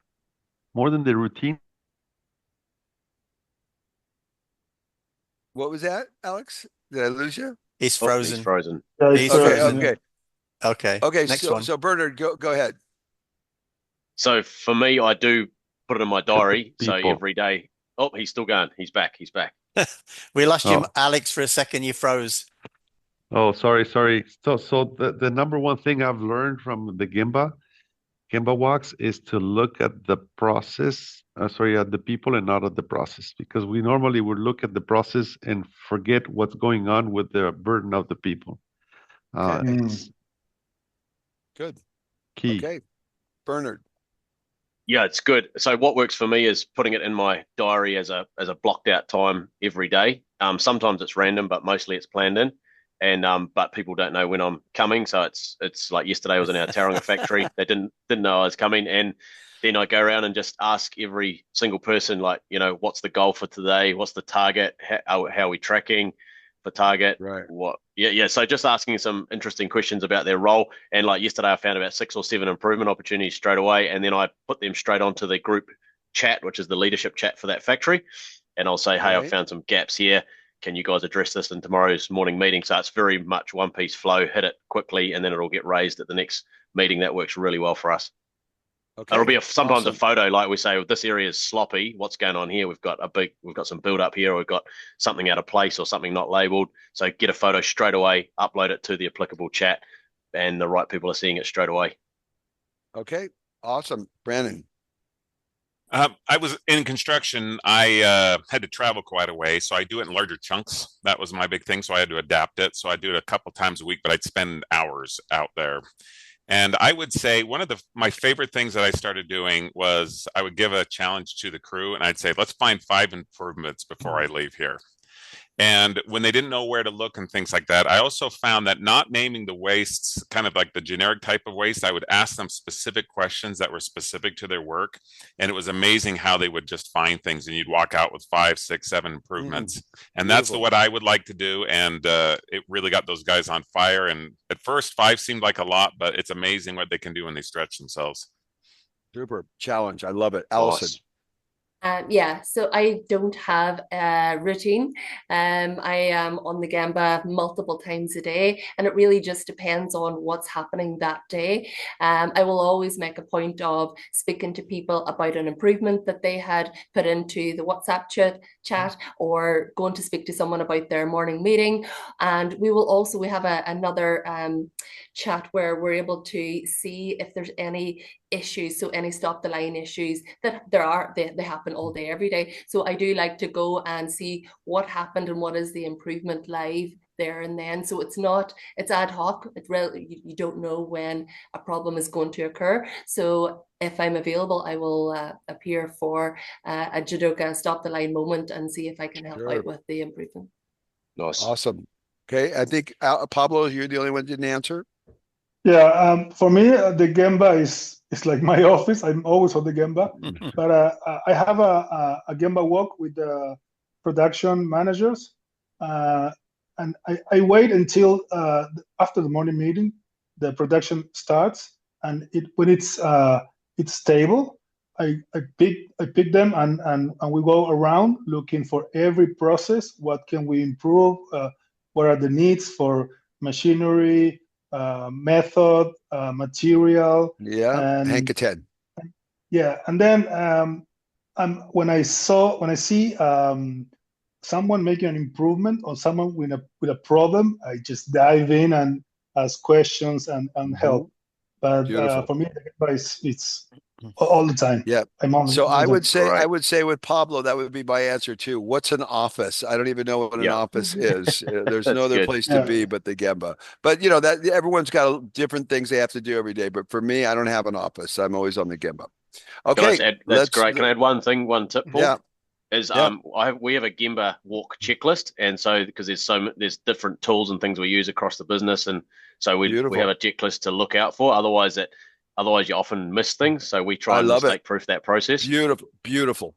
B: What was that, Alex? Did I lose you?
A: He's frozen.
G: He's frozen.
A: He's frozen.
B: Okay.
A: Okay. Next one.
B: So Bernard, go ahead.
G: So for me, I do put it in my diary. So every day. Oh, he's still going. He's back.
A: We lost you, Alex, for a second. You froze.
C: Oh, sorry. So the number one thing I've learned from the Gamber walks is to look at the process, at the people and not at the process, because we normally would look at the process and forget what's going on with the burden of the people. It's
B: good.
C: Key.
B: Okay, Bernard.
G: Yeah, it's good. So what works for me is putting it in my diary as a blocked out time every day. Sometimes it's random, but mostly it's planned in. And but people don't know when I'm coming, so it's like yesterday I was in our Tauranga factory. They didn't know I was coming, and then I go around and just ask every single person, like, what's the goal for today? What's the target? How are we tracking for target?
B: Right.
G: What? Yeah. So just asking some interesting questions about their role. And like yesterday, I found about 6 or 7 improvement opportunities straight away, and then I put them straight onto the group chat, which is the leadership chat for that factory. And I'll say, hey, I found some gaps here. Can you guys address this in tomorrow's morning meeting? So it's very much one piece flow, hit it quickly, and then it'll get raised at the next meeting. That works really well for us. Okay. It'll be sometimes a photo, like we say, this area is sloppy. What's going on here? We've got some build up here. Or we've got something out of place or something not labeled. So get a photo straight away, upload it to the applicable chat, and the right people are seeing it straight away.
B: Okay. Awesome. Brandon.
E: I was in construction. I had to travel quite a way, so I do it in larger chunks. That was my big thing, so I had to adapt it. So I do it a couple times a week, but I'd spend hours out there. And I would say one of my favorite things that I started doing was I would give a challenge to the crew, and I'd say, let's find 5 improvements before I leave here. And when they didn't know where to look and things like that, I also found that not naming the wastes, kind of like the generic type of waste, I would ask them specific questions that were specific to their work. And it was amazing how they would just find things, and you'd walk out with 5, 6, 7 improvements. And that's what I would like to do. And it really got those guys on fire. And at first 5 seemed like a lot, but it's amazing what they can do when they stretch themselves.
B: Super challenge. I love it. Allison.
D: Yeah, so I don't have a routine. I am on the Gamber multiple times a day, and it really just depends on what's happening that day. I will always make a point of speaking to people about an improvement that they had put into the WhatsApp chat, or going to speak to someone about their morning meeting. And we have another chat where we're able to see if there's any issues, so any stop the line issues that they happen all day every day. So I do like to go and see what happened and what is the improvement live there and then. So it's ad hoc. You don't know when a problem is going to occur. So if I'm available, I will appear for a judoka stop the line moment and see if I can help out with the improvement.
B: Nice. Awesome. Okay, I think Pablo, you're the only one that didn't answer.
F: Yeah, for me, the Gemba is like my office. I'm always on the Gemba, but I have a Gemba walk with the production managers, and I wait until after the morning meeting, the production starts, and when it's stable, I pick them and we go around looking for every process. What can we improve? What are the needs for machinery? Method, material.
B: Yeah, Hank of 10.
F: Yeah, and then when I see someone making an improvement or someone with a problem, I just dive in and ask questions and help. But for me, it's all the time.
B: Yeah.
F: I'm on.
B: So I would say with Pablo, that would be my answer too. What's an office? I don't even know what an office is. There's no other place to be but the Gemba. But you know that everyone's got different things they have to do every day. But for me, I don't have an office. I'm always on the Gemba. Okay,
G: that's great. Can I add one tip, Paul?
B: Yeah.
G: We have a Gamber walk checklist, and so because there's different tools and things we use across the business, and so we have a checklist to look out for. Otherwise you often miss things. So we try and mistake-proof that process.
B: Beautiful.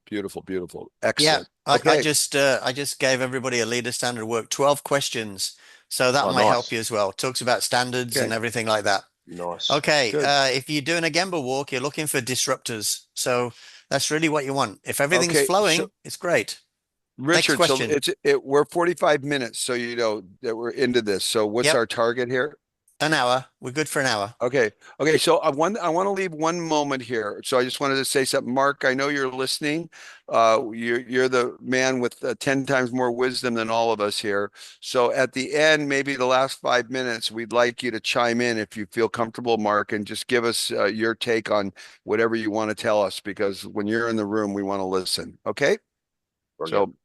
B: Excellent.
A: Yeah, I just gave everybody a leader standard work 12 questions, so that might help you as well. Talks about standards and everything like that.
G: Nice.
A: Okay, if you're doing a Gamber walk, you're looking for disruptors. So that's really what you want. If everything's flowing, it's great.
B: Richard, so we're 45 minutes, so you know that we're into this. So what's our target here?
A: An hour. We're good for an hour.
B: Okay. So I want to leave one moment here. So I just wanted to say something. Mark, I know you're listening. You're the man with 10 times more wisdom than all of us here. So at the end, maybe the last 5 minutes, we'd like you to chime in if you feel comfortable, Mark, and just give us your take on whatever you want to tell us, because when you're in the room, we want to listen. Okay. Brilliant.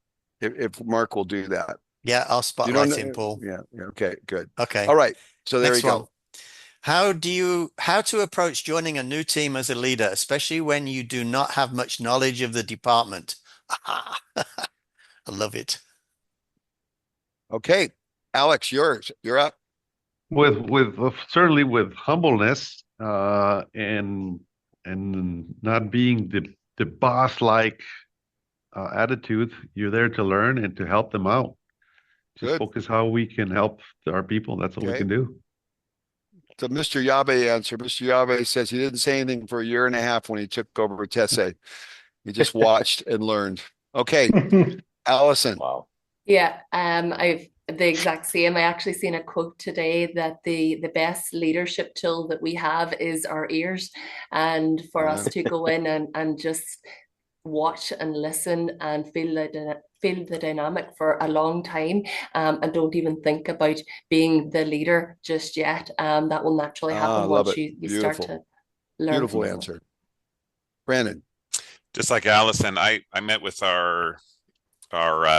B: So if Mark will do that.
A: Yeah, I'll spotlight him, Paul.
B: Yeah. Okay, good.
A: Okay.
B: All right. So there
A: Next
B: you go.
A: One. How to approach joining a new team as a leader, especially when you do not have much knowledge of the department? I love it.
B: Okay, Alex, you're up.
C: With certainly with humbleness and not being the boss-like attitude. You're there to learn and to help them out. Just focus how we can help our people. That's all we can do.
B: So Mr. Yabe answer. Mr. Yabe says he didn't say anything for a year and a half when he took over Tesse. He just watched and learned. Okay, Allison.
G: Wow.
D: Yeah, I've the exact same. I actually seen a quote today that the best leadership tool that we have is our ears, and for us to go in and just watch and listen and feel the dynamic for a long time, and don't even think about being the leader just yet. That will naturally happen once you start to learn.
B: Beautiful answer. Brandon.
E: Just like Allison, I met with our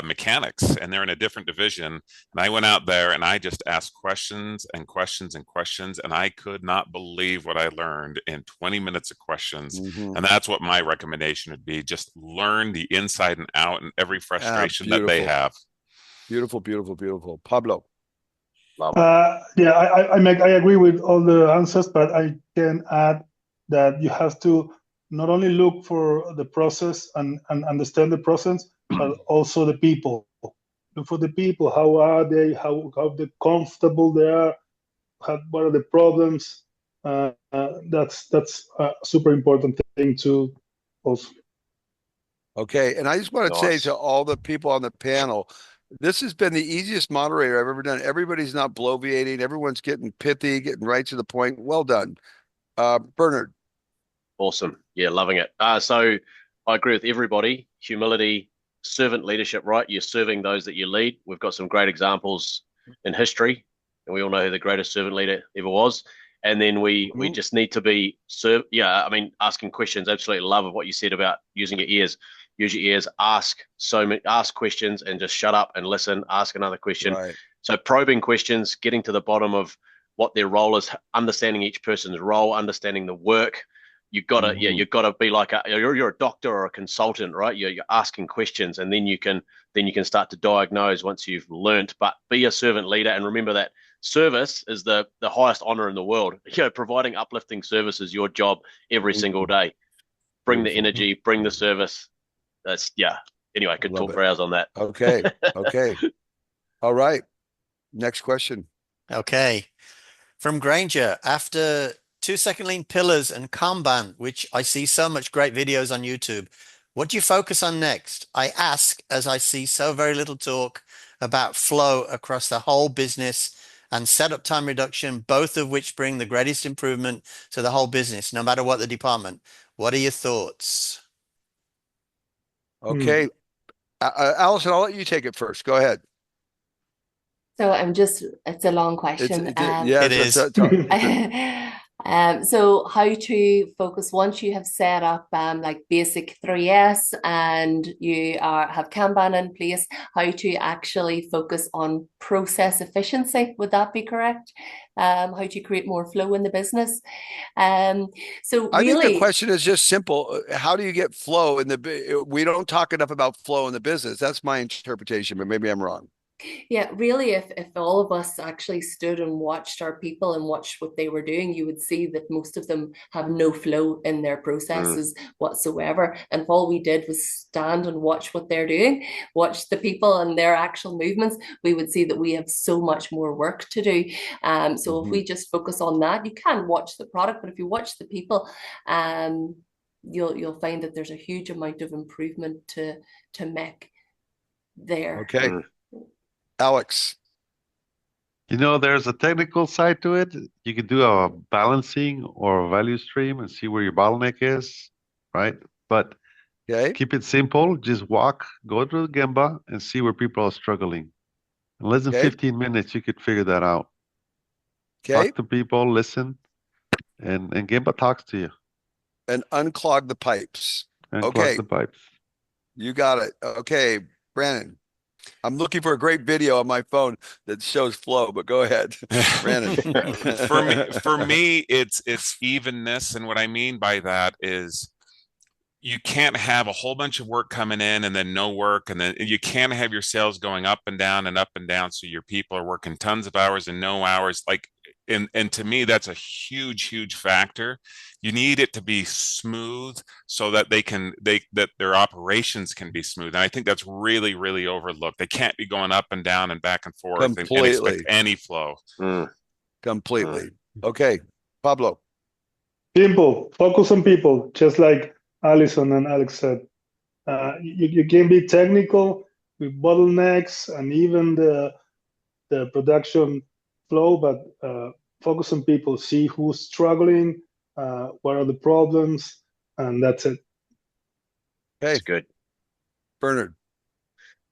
E: mechanics, and they're in a different division, and I went out there and I just asked questions and questions and questions, and I could not believe what I learned in 20 minutes of questions. And that's what my recommendation would be. Just learn the inside and out and every frustration that they have.
B: Beautiful. Pablo.
F: I agree with all the answers, but I can add that you have to not only look for the process and understand the process, but also the people. Look for the people. How are they? How comfortable they are? What are the problems? That's a super important thing to also.
B: Okay. And I just want to say
G: Nice.
B: to all the people on the panel, this has been the easiest moderator I've ever done. Everybody's not bloviating. Everyone's getting pithy, getting right to the point. Well done. Bernard.
G: Awesome. Yeah, loving it. So I agree with everybody. Humility, servant leadership, right? You're serving those that you lead. We've got some great examples in history, and we all know who the greatest servant leader ever was. And then we just need to be I mean, asking questions. Absolutely love of what you said about using your ears. Use your ears. Ask questions, and just shut up and listen. Ask another question.
B: Right.
G: So probing questions, getting to the bottom of what their role is, understanding each person's role, understanding the work. You've got to, you've got to be like you're a doctor or a consultant, right? You're asking questions, and then you can start to diagnose once you've learnt. But be a servant leader, and remember that service is the highest honor in the world. Providing uplifting service is your job every single day. Bring the energy, bring the service. That's Anyway, I could talk for hours on that.
B: Okay. Okay. All right. Next question.
A: Okay. From Granger, after 2-second lean pillars and Kanban, which I see so much great videos on YouTube, what do you focus on next? I ask as I see so very little talk about flow across the whole business and setup time reduction, both of which bring the greatest improvement to the whole business, no matter what the department. What are your thoughts?
B: Okay. Allison, I'll let you take it first. Go ahead.
D: So it's a long question.
A: It is.
D: So how to focus once you have set up like basic 3S and you have Kanban in place, how to actually focus on process efficiency? Would that be correct? How to create more flow in the business? So
B: I think the
D: really,
B: question is just simple. How do you get flow in we don't talk enough about flow in the business. That's my interpretation, but maybe I'm wrong.
D: yeah, really, if all of us actually stood and watched our people and watched what they were doing, you would see that most of them have no flow in their processes whatsoever. And if all we did was stand and watch what they're doing, watch the people and their actual movements, we would see that we have so much more work to do. So if we just focus on that, you can watch the product, but if you watch the people, you'll find that there's a huge amount of improvement to make there.
B: Okay. Alex.
C: There's a technical side to it. You can do a balancing or a value stream and see where your bottleneck is, right? But keep it simple. Just go to Gamber and see where people are struggling. In less than 15 minutes, you could figure that out. Talk to people, listen, and Gamber talks to you.
B: And unclog the pipes.
C: Unclog the pipes.
B: You got it. Okay, Brandon. I'm looking for a great video on my phone that shows flow, but go ahead, Brandon.
E: For me, it's evenness, and what I mean by that is you can't have a whole bunch of work coming in and then no work, and then you can't have your sales going up and down and up and down. So your people are working tons of hours and no hours. And to me, that's a huge factor. You need it to be smooth so that that their operations can be smooth. And I think that's really overlooked. They can't be going up and down and back and forth and expect any flow.
B: Completely. Okay, Pablo.
F: Simple. Focus on people, just like Alison and Alex said. You can be technical with bottlenecks and even the production flow, but focus on people, see who's struggling, what are the problems, and that's it.
B: Okay,
G: that's good.
B: Bernard.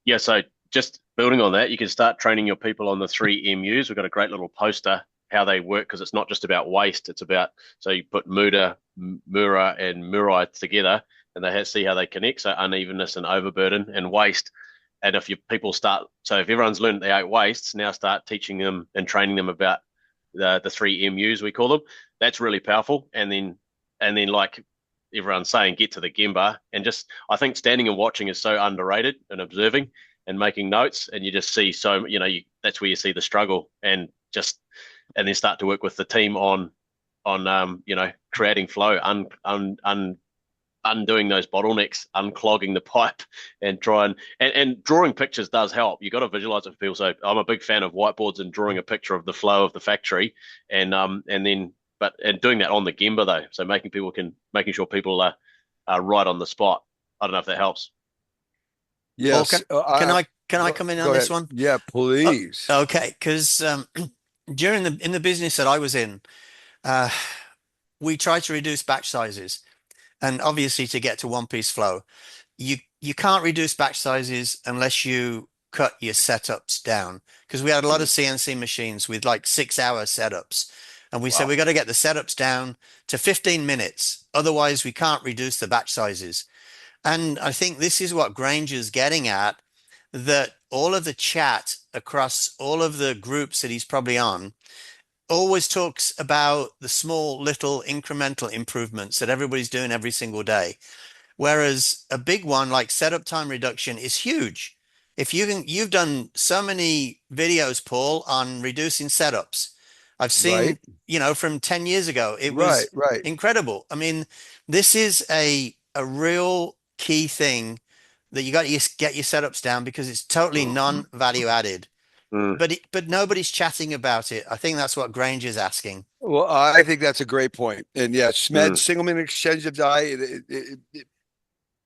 G: Yeah, so just building on that, you can start training your people on the 3 MUs. We've got a great little poster how they work, because it's not just about waste. It's about, so you put Muda, Mura, and Murai together, and they see how they connect. So unevenness and overburden and waste. And if your people start, so if everyone's learned the 8 wastes, now start teaching them and training them about the 3 MUs, we call them. That's really powerful. And then like everyone's saying, get to the Gamber. And just, I think standing and watching is so underrated, and observing and making notes. And you just see so, that's where you see the struggle, and then start to work with the team on creating flow, undoing those bottlenecks, unclogging the pipe, and and drawing pictures does help. You got to visualize it for people. So I'm a big fan of whiteboards and drawing a picture of the flow of the factory, and doing that on the Gamber though. So making sure people are right on the spot. I don't know if that helps.
B: Yes.
A: Paul, can I come in on
B: go
A: this
B: ahead.
A: one?
B: Yeah, please.
A: Okay, because during in the business that I was in, we tried to reduce batch sizes, and obviously to get to one piece flow, you can't reduce batch sizes unless you cut your setups down, because we had a lot of CNC machines with like 6-hour setups, and we said we got to get the setups down to 15 minutes, otherwise we can't reduce the batch sizes. And I think this is what Granger's getting at, that all of the chat across all of the groups that he's probably on always talks about the small little incremental improvements that everybody's doing every single day. Whereas a big one like setup time reduction is huge. If you've done so many videos, Paul, on reducing setups. I've seen, from 10 years ago, it was incredible. I mean, this is a real key thing that you got to get your setups down, because it's totally non-value added. But nobody's chatting about it. I think that's what Granger's asking.
B: Well, I think that's a great point. And yeah, SMED, single minute exchange of die.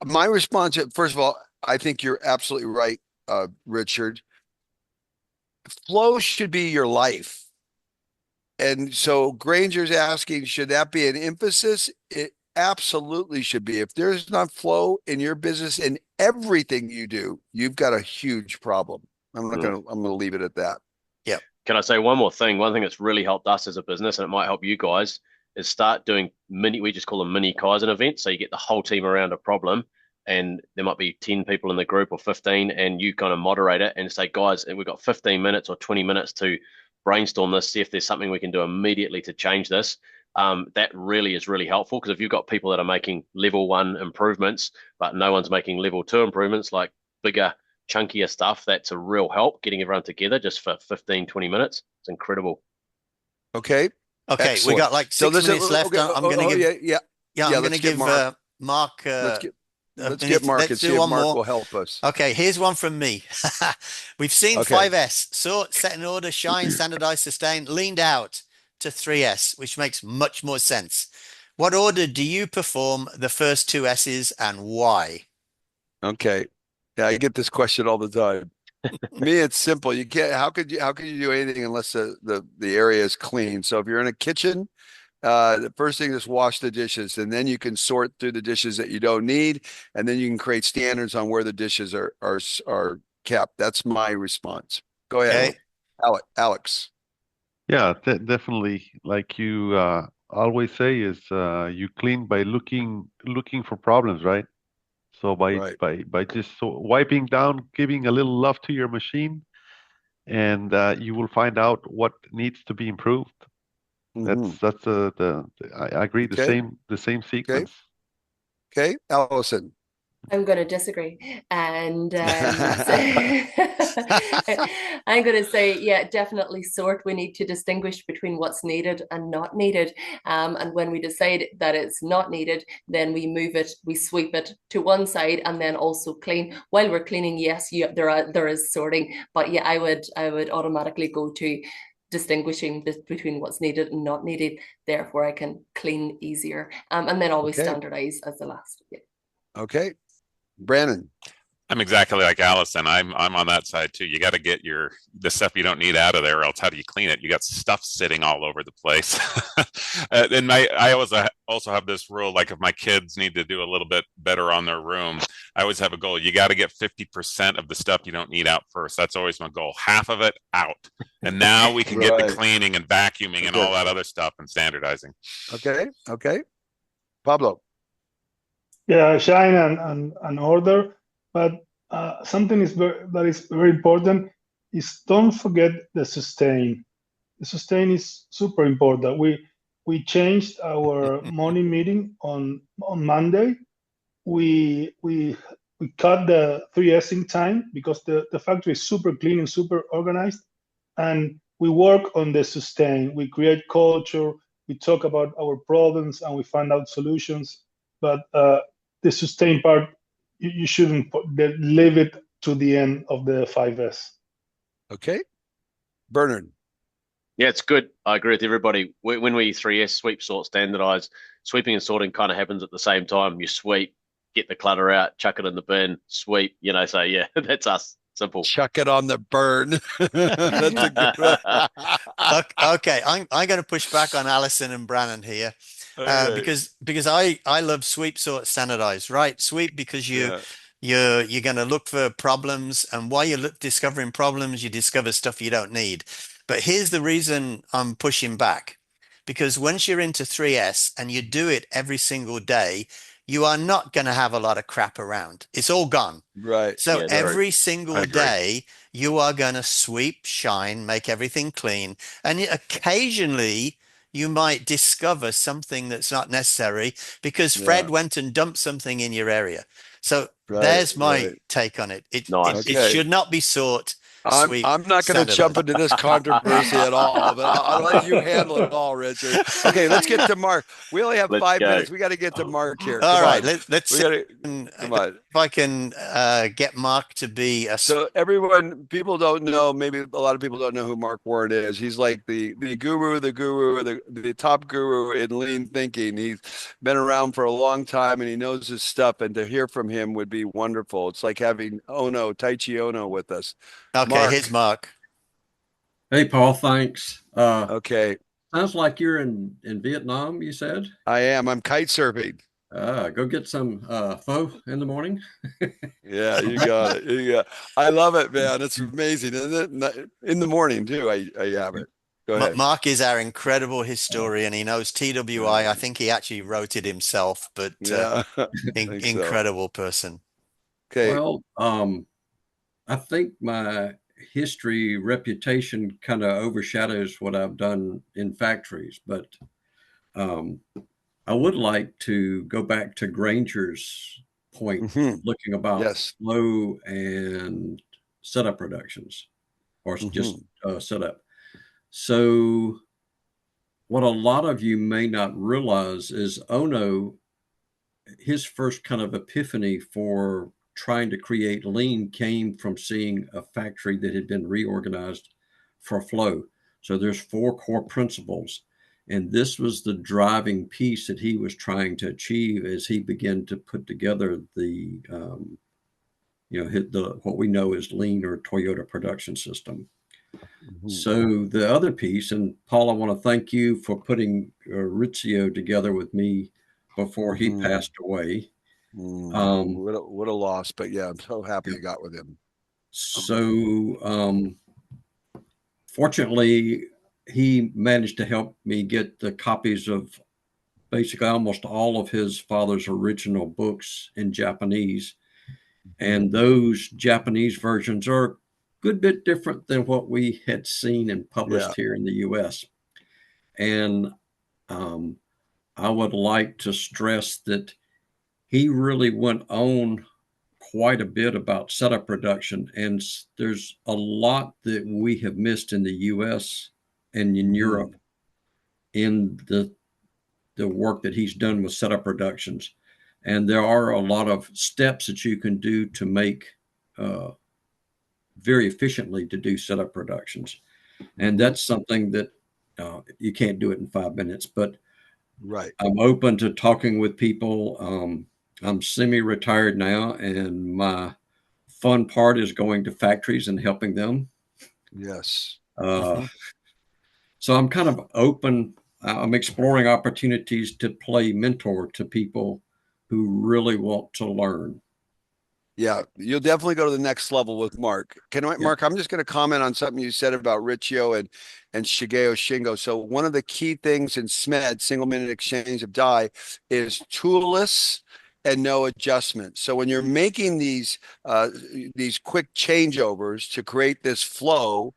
B: My response, first of all, I think you're absolutely right, Richard. Flow should be your life. And so Granger's asking, should that be an emphasis? It absolutely should be. If there's not flow in your business and everything you do, you've got a huge problem. I'm gonna leave it at that.
A: Yeah.
G: Can I say one more thing? One thing that's really helped us as a business, and it might help you guys, is start doing we just call them mini Kaizen events. So you get the whole team around a problem, and there might be 10 people in the group or 15, and you kind of moderate it and say, guys, we've got 15 minutes or 20 minutes to brainstorm this, see if there's something we can do immediately to change this. That really is really helpful, because if you've got people that are making level 1 improvements, but no one's making level 2 improvements, like bigger, chunkier stuff, that's a real help, getting everyone together just for 15, 20 minutes. It's incredible.
B: Okay.
A: Excellent. We got like 6 minutes left.
B: Okay.
A: I'm going to give, I'm going to give Mark.
B: Let's get Mark and see if Mark will help us.
A: Okay, here's one from me. We've seen 5S, sort, set in order, shine, standardize, sustain, leaned out to 3S, which makes much more sense. What order do you perform the first 2 S's, and why?
B: Okay. Yeah, I get this question all the time. Me, it's simple. You can't. How could you do anything unless the area is clean? So if you're in a kitchen, the first thing is wash the dishes, and then you can sort through the dishes that you don't need, and then you can create standards on where the dishes are kept. That's my response. Go ahead, Alex.
C: Yeah, definitely. Like you always say, is you clean by looking for problems, right? So by just wiping down, giving a little love to your machine, and you will find out what needs to be improved. That's I agree. The same sequence.
B: Okay, Allison.
D: I'm going to disagree, and I'm going to say, yeah, definitely sort. We need to distinguish between what's needed and not needed, and when we decide that it's not needed, then we move it, we sweep it to one side, and then also clean. While we're cleaning, yes, there is sorting, but yeah, I would automatically go to distinguishing between what's needed and not needed. Therefore, I can clean easier, and then always standardize as the last. Yeah.
B: Okay. Brandon.
E: I'm exactly like Allison. I'm on that side too. You got to get the stuff you don't need out of there, or else how do you clean it? You got stuff sitting all over the place. And I always also have this rule, like if my kids need to do a little bit better on their room, I always have a goal. You got to get 50% of the stuff you don't need out first. That's always my goal. Half of it out. And now we can get to cleaning and vacuuming and all that other stuff and standardizing.
B: Okay. Pablo.
F: Yeah, shine and order. But something that is very important is don't forget the sustain. The sustain is super important. We changed our morning meeting on Monday. We cut the 3Sing time because the factory is super clean and super organized, and we work on the sustain. We create culture. We talk about our problems and we find out solutions. But the sustain part, you shouldn't leave it to the end of the 5S.
B: Okay. Bernard.
G: Yeah, it's good. I agree with everybody. When we 3S, sweep, sort, standardize, sweeping and sorting kind of happens at the same time. You sweep, get the clutter out, chuck it in the bin, sweep, so yeah, that's us. Simple.
B: Chuck it on the burn. That's a good
A: Okay, I'm going to push back on Alison and Brannon here,
B: right.
A: because I love sweep, sort, standardize, right? Sweep because you're going to look for problems, and while you're discovering problems, you discover stuff you don't need. But here's the reason I'm pushing back, because once you're into 3S and you do it every single day, you are not going to have a lot of crap around. It's all gone.
B: Right.
A: So
G: Yeah,
A: every
E: I
A: single
E: agree.
A: day, you are going to sweep, shine, make everything clean. And occasionally, you might discover something that's not necessary because Fred went and dumped something in your area. So there's my take on it. It
G: Nice.
A: should not be sort, sweep,
B: I'm not going to jump
A: standardize.
B: into this controversy at all, but I'll let you handle it all, Richard. Okay, let's get to Mark. We only have
G: Let's
B: 5
G: go.
B: minutes. We got to get to Mark here.
A: All
B: Come
A: right,
B: on.
A: let's
B: We
A: see
B: gotta, come on.
A: if I can get Mark to be a.
B: So people don't know, maybe a lot of people don't know who Mark Warren is. He's like the guru, the top guru in lean thinking. He's been around for a long time and he knows his stuff. And to hear from him would be wonderful. It's like having Taichi Ono with us.
A: Okay,
B: Mark.
A: here's Mark.
I: Hey, Paul, thanks.
B: Okay.
I: Sounds like you're in Vietnam, you said?
B: I am. I'm kite surfing.
I: Go get some pho in the morning.
B: Yeah, you got it. Yeah, I love it, man. It's amazing, isn't it? In the morning too, I have it. Go ahead.
A: Mark is our incredible historian. He knows TWI. I think he actually wrote it himself, but
B: Yeah,
A: incredible person.
B: Okay.
I: Well, I think my history reputation kind of overshadows what I've done in factories, but I would like to go back to Granger's point, looking about flow and setup reductions, or just setup. So what a lot of you may not realize is Ono, his first kind of epiphany for trying to create lean came from seeing a factory that had been reorganized for flow. So there's 4 core principles. And this was the driving piece that he was trying to achieve as he began to put together the, what we know as lean or Toyota production system. So the other piece, and Paul, I want to thank you for putting Rizzio together with me before he passed away.
B: What a loss, but yeah, I'm so happy you got with him.
I: So fortunately, he managed to help me get the copies of basically almost all of his father's original books in Japanese. And those Japanese versions are a good bit different than what we had seen and published here in the US. And I would like to stress that he really went on quite a bit about setup reduction. And there's a lot that we have missed in the US and in Europe in the work that he's done with setup reductions. And there are a lot of steps that you can do to make very efficiently to do setup reductions. And that's something that you can't do it in 5 minutes, but I'm open to talking with people. I'm semi-retired now, and my fun part is going to factories and helping them.
B: Yes.
I: So I'm kind of open. I'm exploring opportunities to play mentor to people who really want to learn.
B: Yeah, you'll definitely go to the next level with Mark. Mark, I'm just going to comment on something you said about Riccio and Shigeo Shingo. So one of the key things in SMED, single minute exchange of die, is toolless and no adjustment. So when you're making these quick changeovers to create this flow,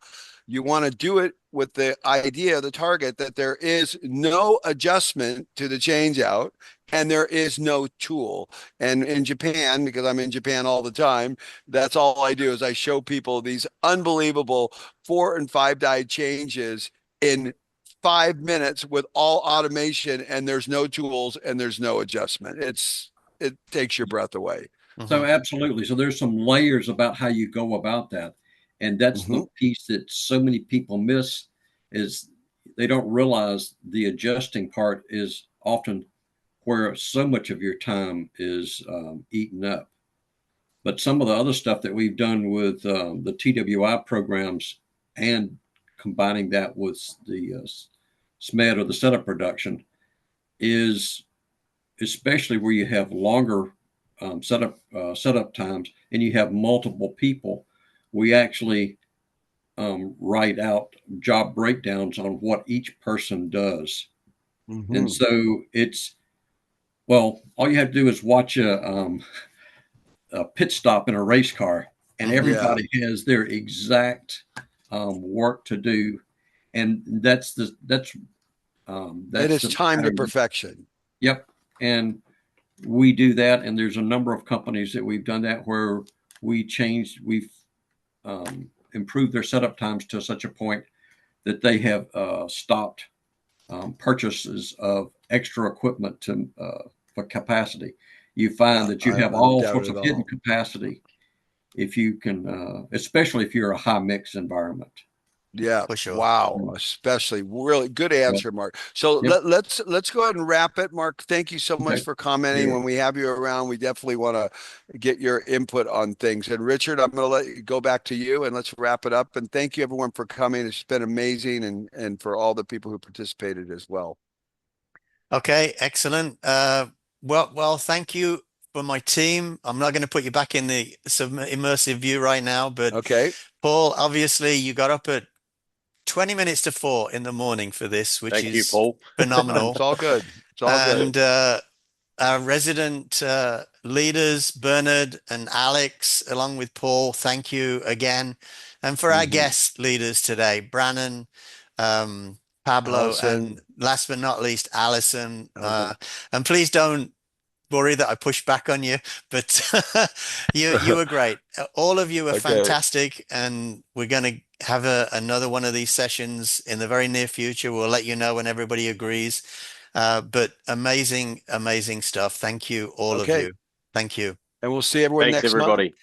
B: you want to do it with the idea, the target, that there is no adjustment to the change out and there is no tool. And in Japan, because I'm in Japan all the time, that's all I do is I show people these unbelievable 4 and 5 die changes in 5 minutes with all automation, and there's no tools and there's no adjustment. It takes your breath away.
I: So absolutely. So there's some layers about how you go about that. And that's the piece that so many people miss, is they don't realize the adjusting part is often where so much of your time is eaten up. But some of the other stuff that we've done with the TWI programs and combining that with the SMED or the setup production is, especially where you have longer setup times and you have multiple people, we actually write out job breakdowns on what each person does.
B: Mm-hmm.
I: And so it's, well, all you have to do is watch a pit stop in a race car, and everybody has their exact work to do, and that's
B: it is time to perfection.
I: Yep, and we do that, and there's a number of companies that we've done that where we've improved their setup times to such a point that they have stopped purchases of extra equipment for capacity. You find that you have all sorts of hidden capacity if you can, especially if you're a high mix environment.
B: Yeah.
A: For sure.
B: Wow. Especially really good answer, Mark. So let's go ahead and wrap it. Mark, thank you so much for commenting. When we have you around, we definitely want to get your input on things. And Richard, I'm going to let you go back to you and let's wrap it up. And thank you everyone for coming. It's been amazing. And for all the people who participated as well.
A: Okay, excellent. Well, thank you for my team. I'm not going to put you back in the immersive view right now, but Paul, obviously you got up at 20 minutes to 4 in the morning for this, which
G: Thank you,
A: is
G: Paul.
A: phenomenal.
B: It's all good. It's all good.
A: And our resident leaders, Bernard and Alex, along with Paul, thank you again. And for our guest leaders today, Brannon, Pablo,
B: Allison.
A: and last but not least, Allison. And please don't worry that I pushed back on you, but you were great. All of you were fantastic, and we're going to have another one of these sessions in the very near future. We'll let you know when everybody agrees. But amazing stuff. Thank you, all of you. Thank you.
B: And we'll see everyone
G: Thanks,
B: next month.
G: everybody.